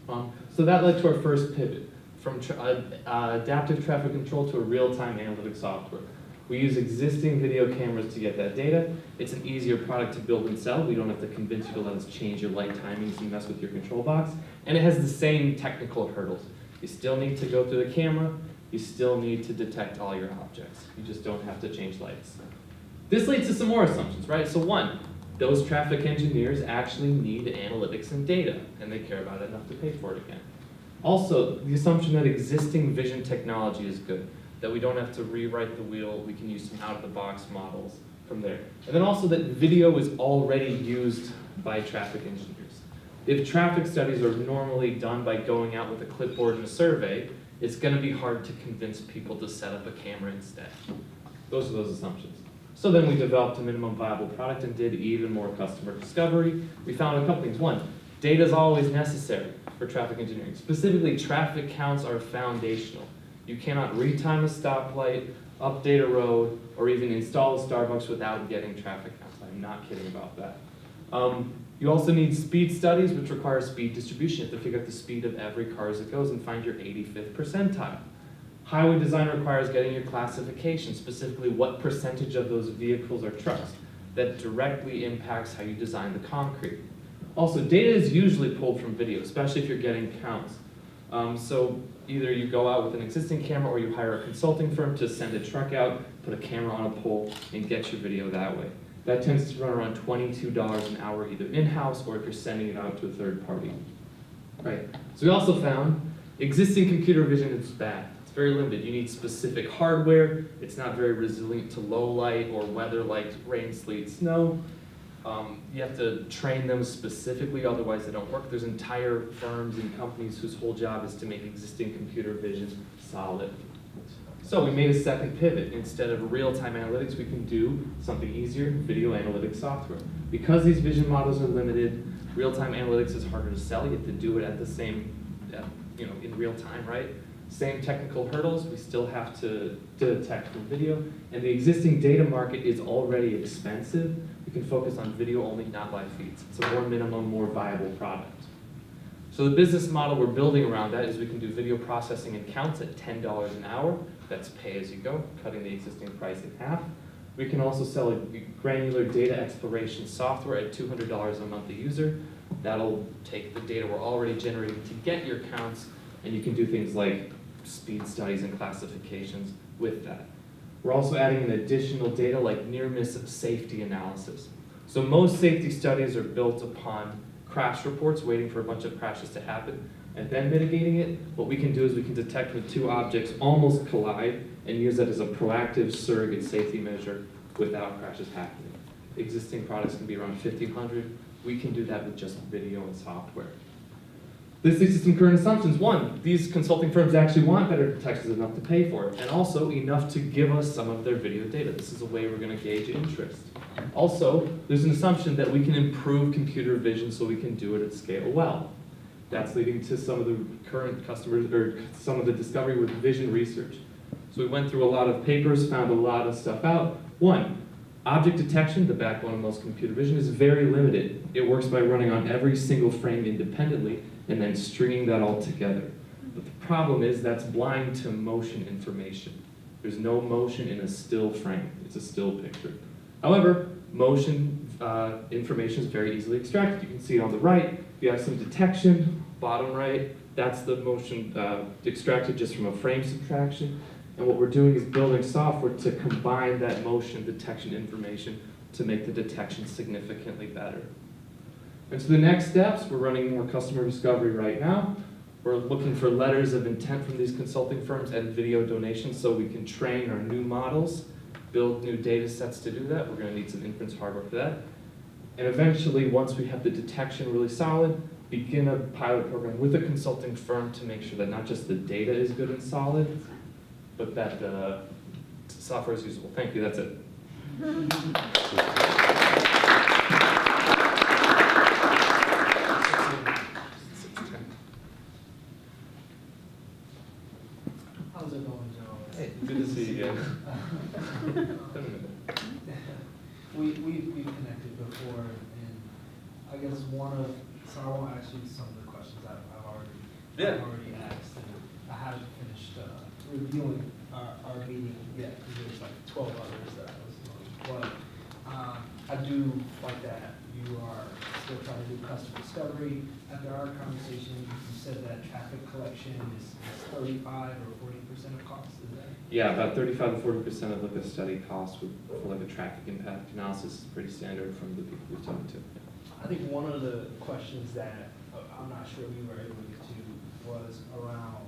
S14: So that led to our first pivot, from adaptive traffic control to a real-time analytics software. We use existing video cameras to get that data. It's an easier product to build and sell. We don't have to convince you to let us change your light timings and mess with your control box. And it has the same technical hurdles. You still need to go through the camera. You still need to detect all your objects. You just don't have to change lights. This leads to some more assumptions, right? So one, those traffic engineers actually need analytics and data, and they care about it enough to pay for it again. Also, the assumption that existing vision technology is good, that we don't have to rewrite the wheel, we can use some out-of-the-box models from there. And then also that video is already used by traffic engineers. If traffic studies are normally done by going out with a clipboard and a survey, it's going to be hard to convince people to set up a camera instead. Those are those assumptions. So then we developed a minimum viable product and did even more customer discovery. We found a couple things. One, data is always necessary for traffic engineering. Specifically, traffic counts are foundational. You cannot retime a stoplight, update a road, or even install a Starbucks without getting traffic counts. I'm not kidding about that. You also need speed studies, which require speed distribution. You have to figure out the speed of every car as it goes and find your 85th percentile. Highway design requires getting your classification, specifically what percentage of those vehicles are trucks. That directly impacts how you design the concrete. Also, data is usually pulled from video, especially if you're getting counts. So either you go out with an existing camera or you hire a consulting firm to send a truck out, put a camera on a pole, and get your video that way. That tends to run around $22 an hour, either in-house or if you're sending it out to a third party. Right. So we also found existing computer vision is bad. It's very limited. You need specific hardware. It's not very resilient to low light or weather like rain, sleet, snow. You have to train them specifically, otherwise they don't work. There's entire firms and companies whose whole job is to make existing computer vision solid. So we made a second pivot. Instead of real-time analytics, we can do something easier, video analytics software. Because these vision models are limited, real-time analytics is harder to sell. You have to do it at the same, in real time, right? Same technical hurdles, we still have to detect from video. And the existing data market is already expensive. We can focus on video only, not live feeds. It's a more minimum, more viable product. So the business model we're building around that is we can do video processing and counts at $10 an hour. That's pay as you go, cutting the existing price in half. We can also sell a granular data exploration software at $200 a month a user. That'll take the data we're already generating to get your counts, and you can do things like speed studies and classifications with that. We're also adding in additional data like near-miss safety analysis. So most safety studies are built upon crash reports, waiting for a bunch of crashes to happen, and then mitigating it. What we can do is we can detect when two objects almost collide and use that as a proactive surrogate safety measure without crashes happening. Existing products can be around $1,500. We can do that with just video and software. This leads to some current assumptions. One, these consulting firms actually want better detections enough to pay for it, and also enough to give us some of their video data. This is a way we're going to gauge interest. Also, there's an assumption that we can improve computer vision so we can do it at scale well. That's leading to some of the current customers, or some of the discovery with vision research. So we went through a lot of papers, found a lot of stuff out. One, object detection, the backbone of most computer vision, is very limited. It works by running on every single frame independently and then stringing that all together. But the problem is that's blind to motion information. There's no motion in a still frame. It's a still picture. However, motion information is very easily extracted. You can see it on the right. You have some detection, bottom right. That's the motion extracted just from a frame subtraction. And what we're doing is building software to combine that motion detection information to make the detection significantly better. And so the next steps, we're running more customer discovery right now. We're looking for letters of intent from these consulting firms and video donations so we can train our new models, build new data sets to do that. We're going to need some inference hardware for that. And eventually, once we have the detection really solid, begin a pilot program with a consulting firm to make sure that not just the data is good and solid, but that the software is usable. Thank you, that's it.
S5: How's it going, Joe?
S14: Hey, good to see you again.
S5: We've connected before, and I guess so I won't ask you some of the questions I've already asked, and I haven't finished reviewing our meeting yet, because there's like 12 others that I was on. But I do like that you are still trying to do customer discovery. After our conversation, you said that traffic collection is 35 or 40% of cost, is that?
S14: Yeah, about 35 to 40% of like a study cost for like a traffic impact analysis is pretty standard from the people we've talked to.
S5: I think one of the questions that I'm not sure we were able to get to was around,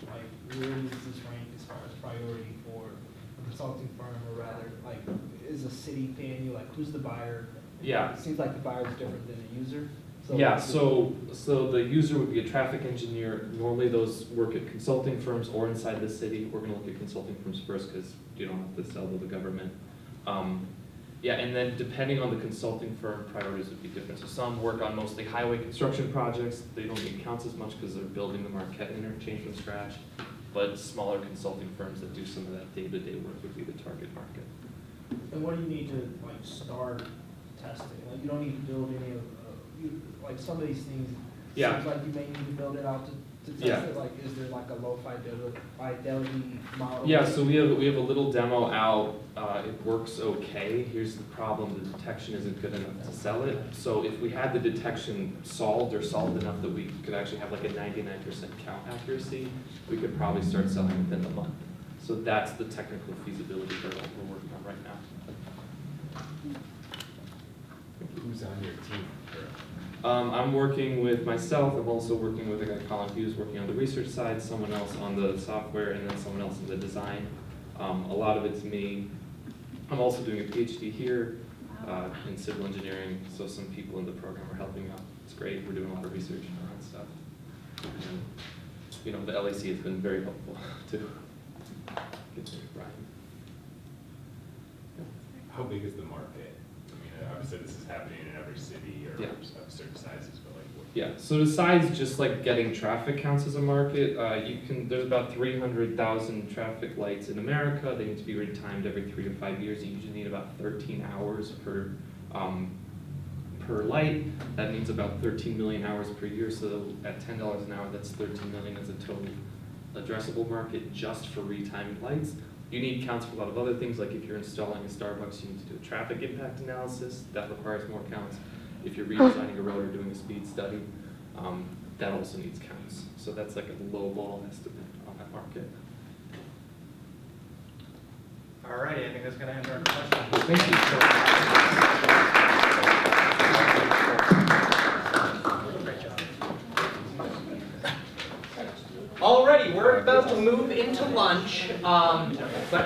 S5: like, where does this rank as far as priority for a consulting firm, or rather, like, is a city paying you, like, who's the buyer?
S14: Yeah.
S5: It seems like the buyer is different than the user. So
S14: Yeah, so the user would be a traffic engineer. Normally those work at consulting firms or inside the city. We're gonna look at consulting firms first because you don't have to sell to the government. Yeah, and then depending on the consulting firm, priorities would be different. So some work on mostly highway construction projects. They don't need counts as much because they're building the Marquette interchange from scratch. But smaller consulting firms that do some of that day-to-day work would be the target market.
S5: And what do you need to, like, start testing? Like, you don't need to build any of, like, some of these things,
S14: Yeah.
S5: seems like you may need to build it out to test
S14: Yeah.
S5: it. Like, is there like a low fidelity model?
S14: Yeah, so we have a little demo out. It works okay. Here's the problem: the detection isn't good enough to sell it. So if we had the detection solved enough that we could actually have like a 99% count accuracy, we could probably start selling within a month. So that's the technical feasibility hurdle we're working on right now.
S4: Who's on your team?
S14: I'm working with myself. I'm also working with a guy, Colin Hughes, working on the research side, someone else on the software, and then someone else in the design. A lot of it's me. I'm also doing a PhD here in civil engineering, so some people in the program are helping out. It's great. We're doing a lot of research on that stuff. And, you know, the LAC has been very helpful too. Good to Brian.
S4: How big is the market? I mean, obviously this is happening in every city or of certain sizes, but like what?
S14: Yeah, so the size, just like getting traffic counts as a market, there's about 300,000 traffic lights in America. They need to be retimed every 3 to 5 years. You usually need about 13 hours per light. That means about 13 million hours per year. So at $10 an hour, that's 13 million as a total addressable market just for retiming lights. You need counts for a lot of other things, like if you're installing a Starbucks, you need to do a traffic impact analysis. That requires more counts. If you're redesigning a road or doing a speed study, that also needs counts. So that's like a low ball estimate on that market.
S1: All righty, I think that's going to end our discussion.
S14: Thank you.
S1: Great job. Alrighty, we're about to move into lunch, but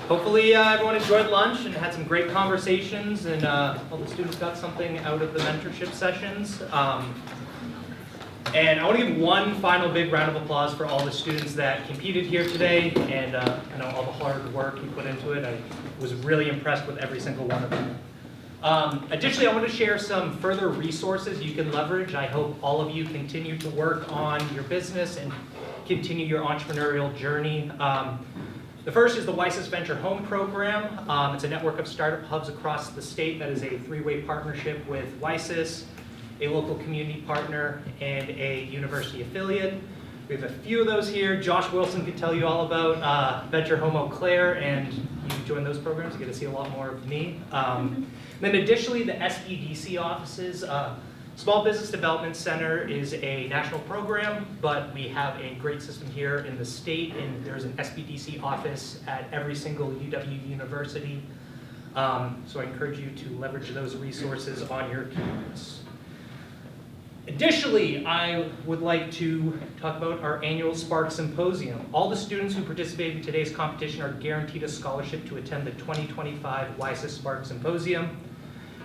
S1: hopefully everyone enjoyed lunch and had some great conversations, and all the students got something out of the mentorship sessions. And I want to give one final big round of applause for all the students that competed here today, and I know all the hard work you put into it. I was really impressed with every single one of them. Additionally, I want to share some further resources you can leverage. I hope all of you continue to work on your business and continue your entrepreneurial journey. The first is the WiSys Venture Home Program. It's a network of startup hubs across the state that is a three-way partnership with WiSys, a local community partner, and a university affiliate. We have a few of those here. Josh Wilson could tell you all about Venture Home Eau Claire, and you join those programs, you get to see a lot more of me. Then additionally, the SBDC offices. Small Business Development Center is a national program, but we have a great system here in the state, and there's an SBDC office at every single UW university. So I encourage you to leverage those resources on your campus. Additionally, I would like to talk about our annual Spark Symposium. All the students who participate in today's competition are guaranteed a scholarship to attend the 2025 WiSys Spark Symposium.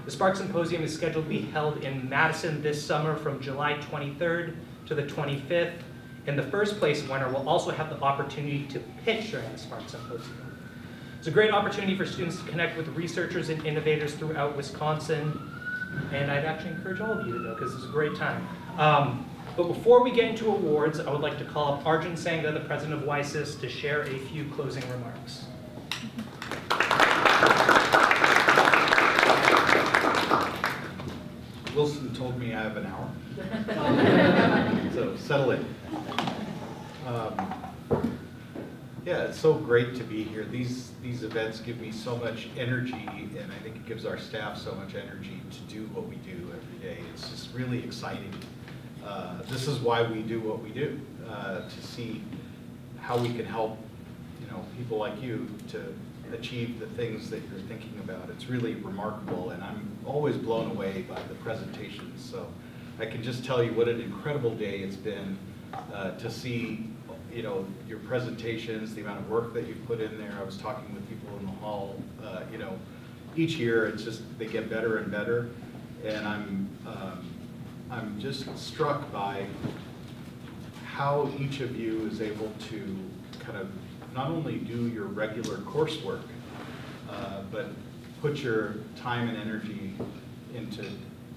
S1: The Spark Symposium is scheduled to be held in Madison this summer from July 23rd to the 25th, and the first place winner will also have the opportunity to pitch during the Spark Symposium. It's a great opportunity for students to connect with researchers and innovators throughout Wisconsin, and I'd actually encourage all of you to go because it's a great time. But before we get into awards, I would like to call up Arjun Sangha, the president of WiSys, to share a few closing remarks.
S15: Wilson told me I have an hour, so settle in. Yeah, it's so great to be here. These events give me so much energy, and I think it gives our staff so much energy to do what we do every day. It's just really exciting. This is why we do what we do, to see how we can help, people like you to achieve the things that you're thinking about. It's really remarkable, and I'm always blown away by the presentations. So I can just tell you what an incredible day it's been to see, your presentations, the amount of work that you put in there. I was talking with people in the hall. Each year it's just they get better and better, and I'm just struck by how each of you is able to kind of not only do your regular coursework, but put your time and energy into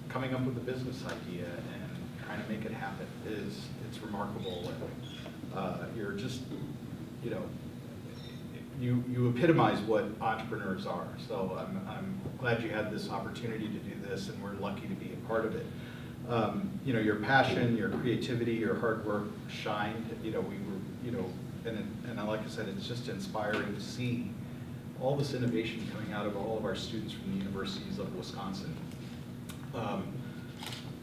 S15: coming up with a business idea and trying to make it happen. It's remarkable, and you're just, you epitomize what entrepreneurs are. So I'm glad you had this opportunity to do this, and we're lucky to be a part of it. Your passion, your creativity, your hard work shined. And like I said, it's just inspiring to see all this innovation coming out of all of our students from the universities of Wisconsin.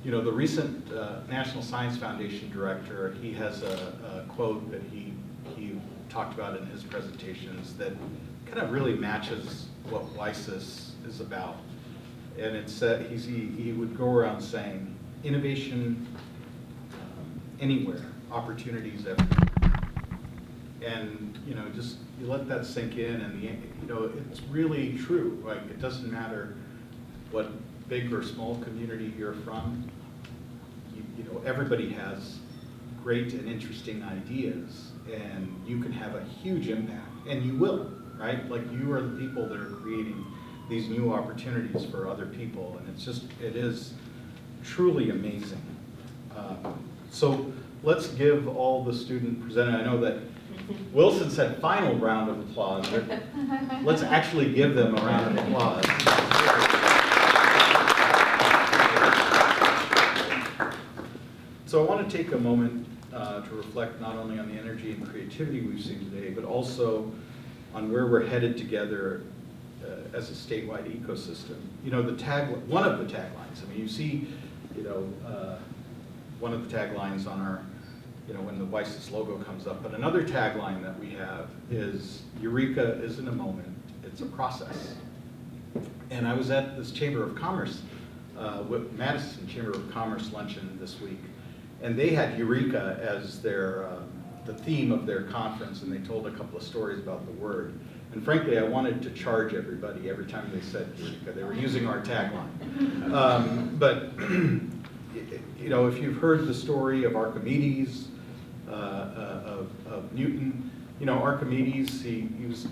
S15: The recent National Science Foundation director, he has a quote that he talked about in his presentations that kind of really matches what WiSys is about. And it said, he would go around saying, innovation anywhere, opportunities everywhere. And just you let that sink in, and it's really true. Like, it doesn't matter what big or small community you're from. Everybody has great and interesting ideas, and you can have a huge impact, and you will, right? Like, you are the people that are creating these new opportunities for other people, and it is truly amazing. So let's give all the student presenters. I know that Wilson said final round of applause. Let's actually give them a round of applause. So I want to take a moment to reflect not only on the energy and creativity we've seen today, but also on where we're headed together as a statewide ecosystem. One of the taglines. I mean, you see, one of the taglines on our, when the WiSys logo comes up. But another tagline that we have is, Eureka isn't a moment, it's a process. And I was at this Chamber of Commerce, Madison Chamber of Commerce luncheon this week, and they had Eureka as their, the theme of their conference, and they told a couple of stories about the word. And frankly, I wanted to charge everybody every time they said Eureka. They were using our tagline. But you know, if you've heard the story of Archimedes, of Newton, you know, Archimedes, he was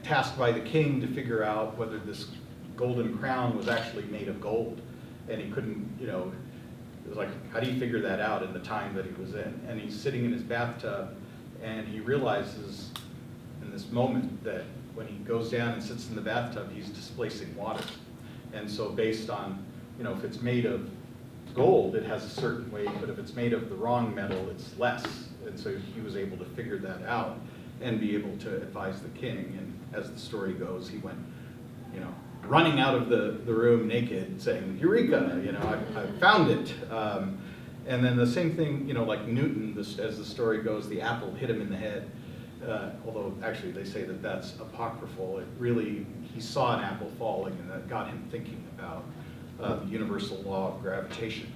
S15: tasked by the king to figure out whether this golden crown was actually made of gold. And he couldn't, you know, it was like, how do you figure that out in the time that he was in? And he's sitting in his bathtub, and he realizes in this moment that when he goes down and sits in the bathtub, he's displacing water. And so based on, you know, if it's made of gold, it has a certain weight, but if it's made of the wrong metal, it's less. And so he was able to figure that out and be able to advise the king. And as the story goes, he went, you know, running out of the room naked, saying, "Eureka, you know, I found it." And then the same thing, you know, like Newton, as the story goes, the apple hit him in the head. Although actually they say that that's apocryphal. It really, he saw an apple falling, and that got him thinking about the universal law of gravitation.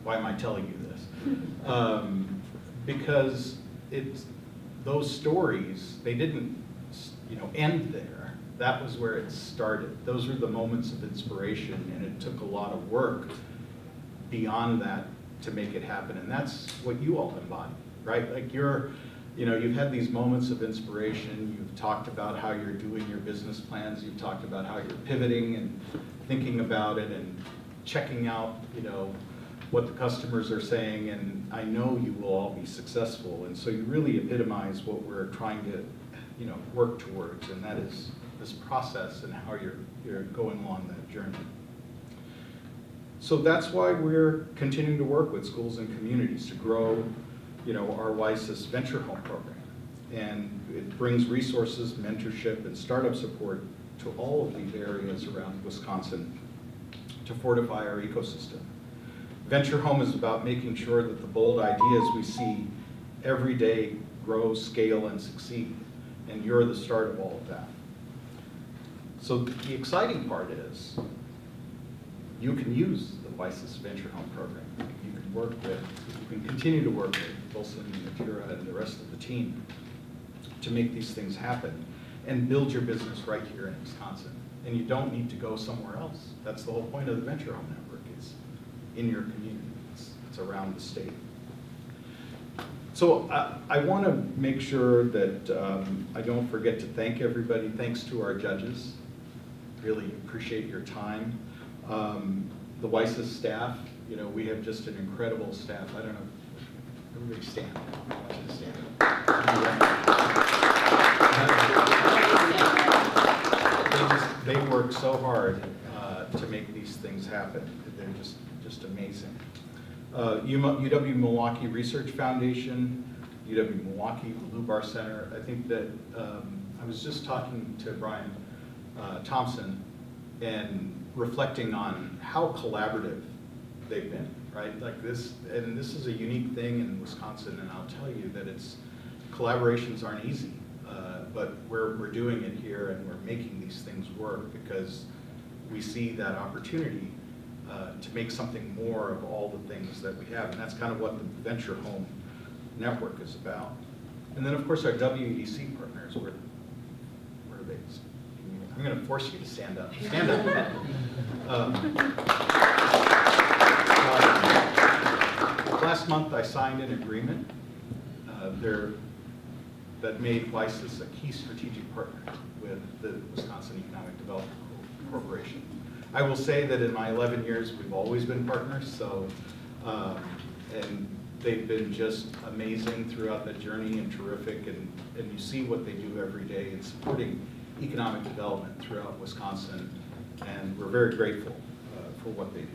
S15: Why am I telling you this? Because those stories, they didn't, you know, end there. That was where it started. Those were the moments of inspiration, and it took a lot of work beyond that to make it happen. And that's what you all embody, right? Like you've had these moments of inspiration. You've talked about how you're doing your business plans. You've talked about how you're pivoting and thinking about it and checking out, you know, what the customers are saying. And I know you will all be successful. And so you really epitomize what we're trying to, you know, work towards, and that is this process and how you're going along that journey. So that's why we're continuing to work with schools and communities to grow, you know, our WiSys Venture Home program. And it brings resources, mentorship, and startup support to all of these areas around Wisconsin to fortify our ecosystem. Venture Home is about making sure that the bold ideas we see every day grow, scale, and succeed. And you're the start of all of that. So the exciting part is you can use the WiSys Venture Home program. You can continue to work with Wilson and Natira and the rest of the team to make these things happen and build your business right here in Wisconsin. And you don't need to go somewhere else. That's the whole point of the Venture Home Network. It's in your community. It's around the state. So I want to make sure that I don't forget to thank everybody. Thanks to our judges. Really appreciate your time. The WiSys staff, you know, we have just an incredible staff. I don't know, everybody stand. I want you to stand. They work so hard to make these things happen. They're just amazing. UW-Milwaukee Research Foundation, UW-Milwaukee, the Lubar Center. I think that I was just talking to Brian Thompson and reflecting on how collaborative they've been, right? Like this, and this is a unique thing in Wisconsin, and I'll tell you that collaborations aren't easy, but we're doing it here, and we're making these things work because we see that opportunity to make something more of all the things that we have, and that's kind of what the Venture Home Network is about. And then, of course, our WEC partners, where are they? I'm going to force you to stand up. Stand up. Last month, I signed an agreement that made WiSys a key strategic partner with the Wisconsin Economic Development Corporation. I will say that in my 11 years, we've always been partners, so, and they've been just amazing throughout the journey and terrific, and you see what they do every day in supporting economic development throughout Wisconsin, and we're very grateful for what they do.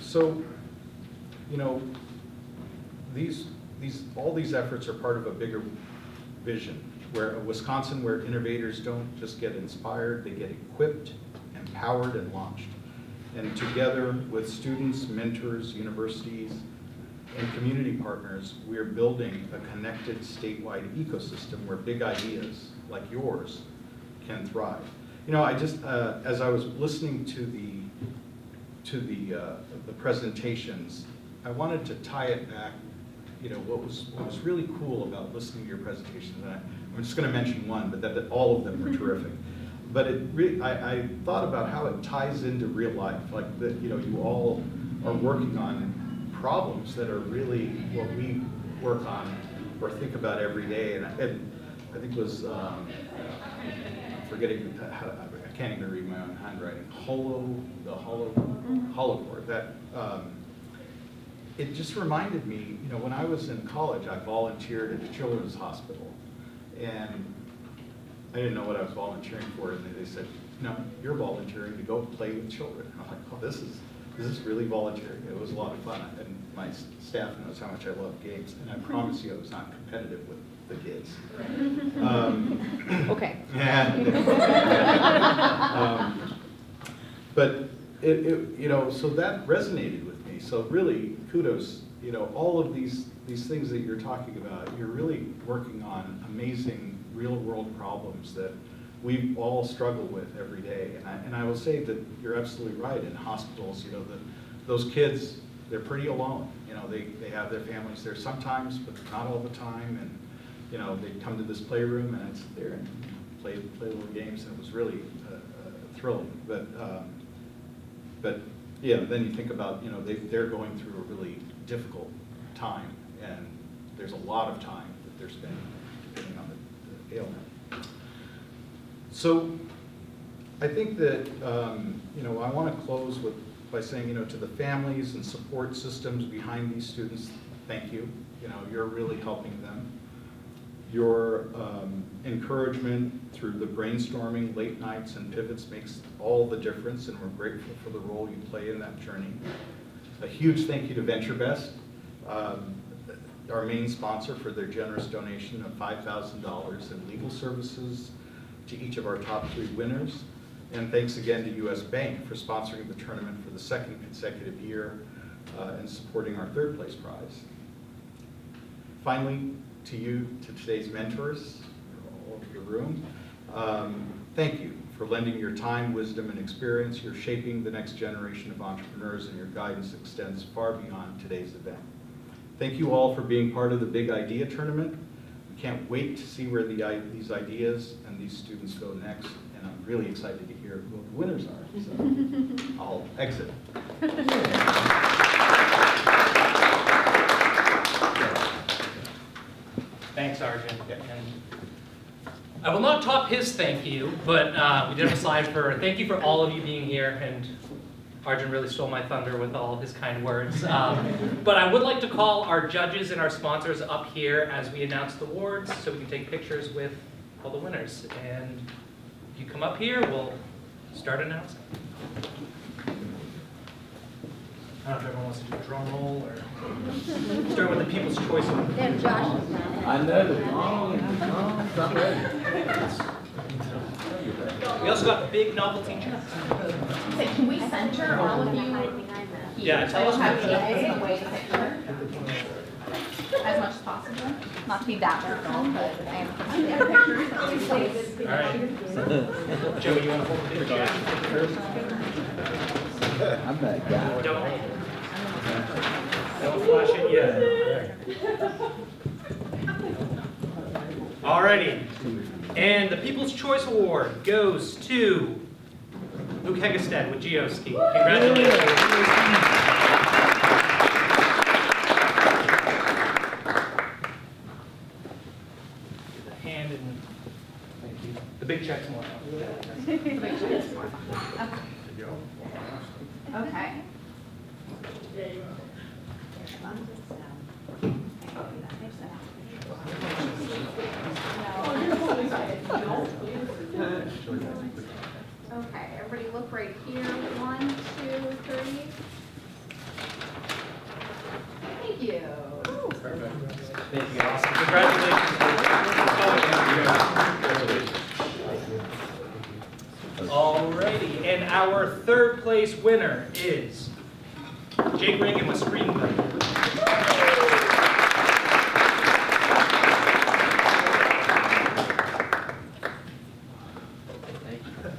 S15: So, you know, all these efforts are part of a bigger vision, where a Wisconsin where innovators don't just get inspired, they get equipped, empowered, and launched. And together with students, mentors, universities, and community partners, we are building a connected statewide ecosystem where big ideas like yours can thrive. You know, I just, as I was listening to the presentations, I wanted to tie it back. You know, what was really cool about listening to your presentations, and I'm just going to mention one, but that all of them were terrific. but I thought about how it ties into real life, like that, you know, you all are working on problems that are really what we work on or think about every day. And I think it was, I'm forgetting, I can't even read my own handwriting, HoloCore, that, it just reminded me, you know, when I was in college, I volunteered at the Children's Hospital, and I didn't know what I was volunteering for, and they said, no, you're volunteering to go play with children. I'm like, oh, this is really volunteering. It was a lot of fun, and my staff knows how much I love games, and I promise you I was not competitive with the kids.
S16: Okay.
S15: But you know, so that resonated with me. So really, kudos. You know, all of these things that you're talking about, you're really working on amazing real-world problems that we all struggle with every day. And I will say that you're absolutely right. In hospitals, you know, those kids, they're pretty alone. You know, they have their families there sometimes, but not all the time. And you know, they come to this playroom and I'd sit there and play little games, and it was really thrilling. But yeah, then you think about, you know, they're going through a really difficult time, and there's a lot of time that they're spending depending on the ailment. So I think that, you know, I want to close by saying, you know, to the families and support systems behind these students, thank you. You know, you're really helping them. Your encouragement through the brainstorming, late nights, and pivots makes all the difference, and we're grateful for the role you play in that journey. A huge thank you to VentureBest, our main sponsor, for their generous donation of $5,000 in legal services to each of our top 3 winners. And thanks again to US Bank for sponsoring the tournament for the 2nd consecutive year and supporting our 3rd place prize. Finally, to today's mentors, all over the room, thank you for lending your time, wisdom, and experience. You're shaping the next generation of entrepreneurs, and your guidance extends far beyond today's event. Thank you all for being part of the Big Idea Tournament. We can't wait to see where these ideas and these students go next, and I'm really excited to hear who the winners are. So I'll exit.
S1: Thanks, Arjun. And I will not top his thank you, but we did have a slide for thank you for all of you being here, and Arjun really stole my thunder with all his kind words. But I would like to call our judges and our sponsors up here as we announce the awards so we can take pictures with all the winners. And if you come up here, we'll start announcing. I don't know if everyone wants to do a drum roll or start with the People's Choice Award.
S16: Then Josh is not.
S3: I know that. I'm ready.
S1: We also got big novelty checks.
S16: So can we center all of you?
S1: Yeah, tell us
S16: have
S1: what
S16: kids away the picture as much as possible. Not to be that difficult, but I am pictures.
S1: All right. Joey, you want to hold the picture?
S3: I'm that guy.
S1: Don't flash it yet. Alrighty. And the People's Choice Award goes to Luke Hegestead with Geoski. Congratulations. Hand and thank you. The big check tomorrow.
S16: Okay. Okay, everybody look right here. 1, 2, 3. Thank you.
S1: Thank you, awesome. Congratulations. Alrighty, and our 3rd place winner is Jake Reagan with Screenplay.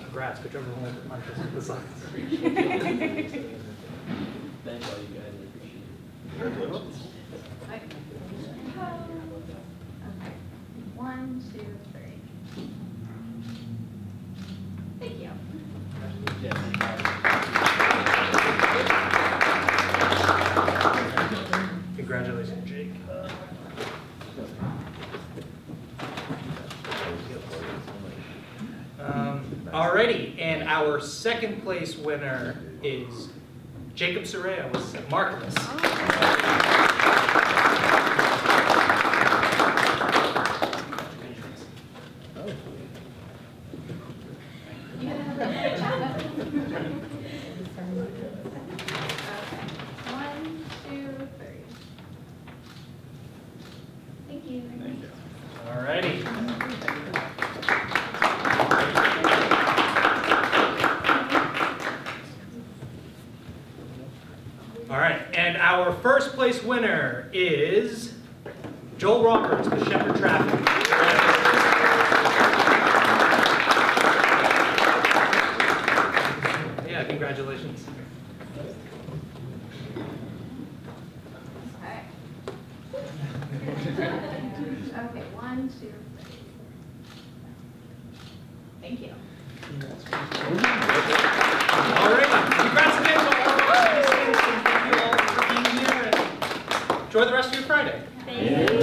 S1: Congrats, good job rolling with my the signs.
S2: Thanks all you guys, I appreciate it.
S15: Congratulations.
S16: Okay. 1, 2, 3.
S1: Alrighty, and our second place winner is Jacob Soraya with Markelous.
S16: One, two, three. Thank you.
S1: Alrighty. Alright, and our first place winner is Joel Roberts with Shepherd Traffic. Yeah, congratulations.
S16: Okay. Okay, one, two, three. Thank you.
S1: Alright, congrats again to all of our participants, and thank you all for being here, and enjoy the rest of your Friday.
S7: Thank you.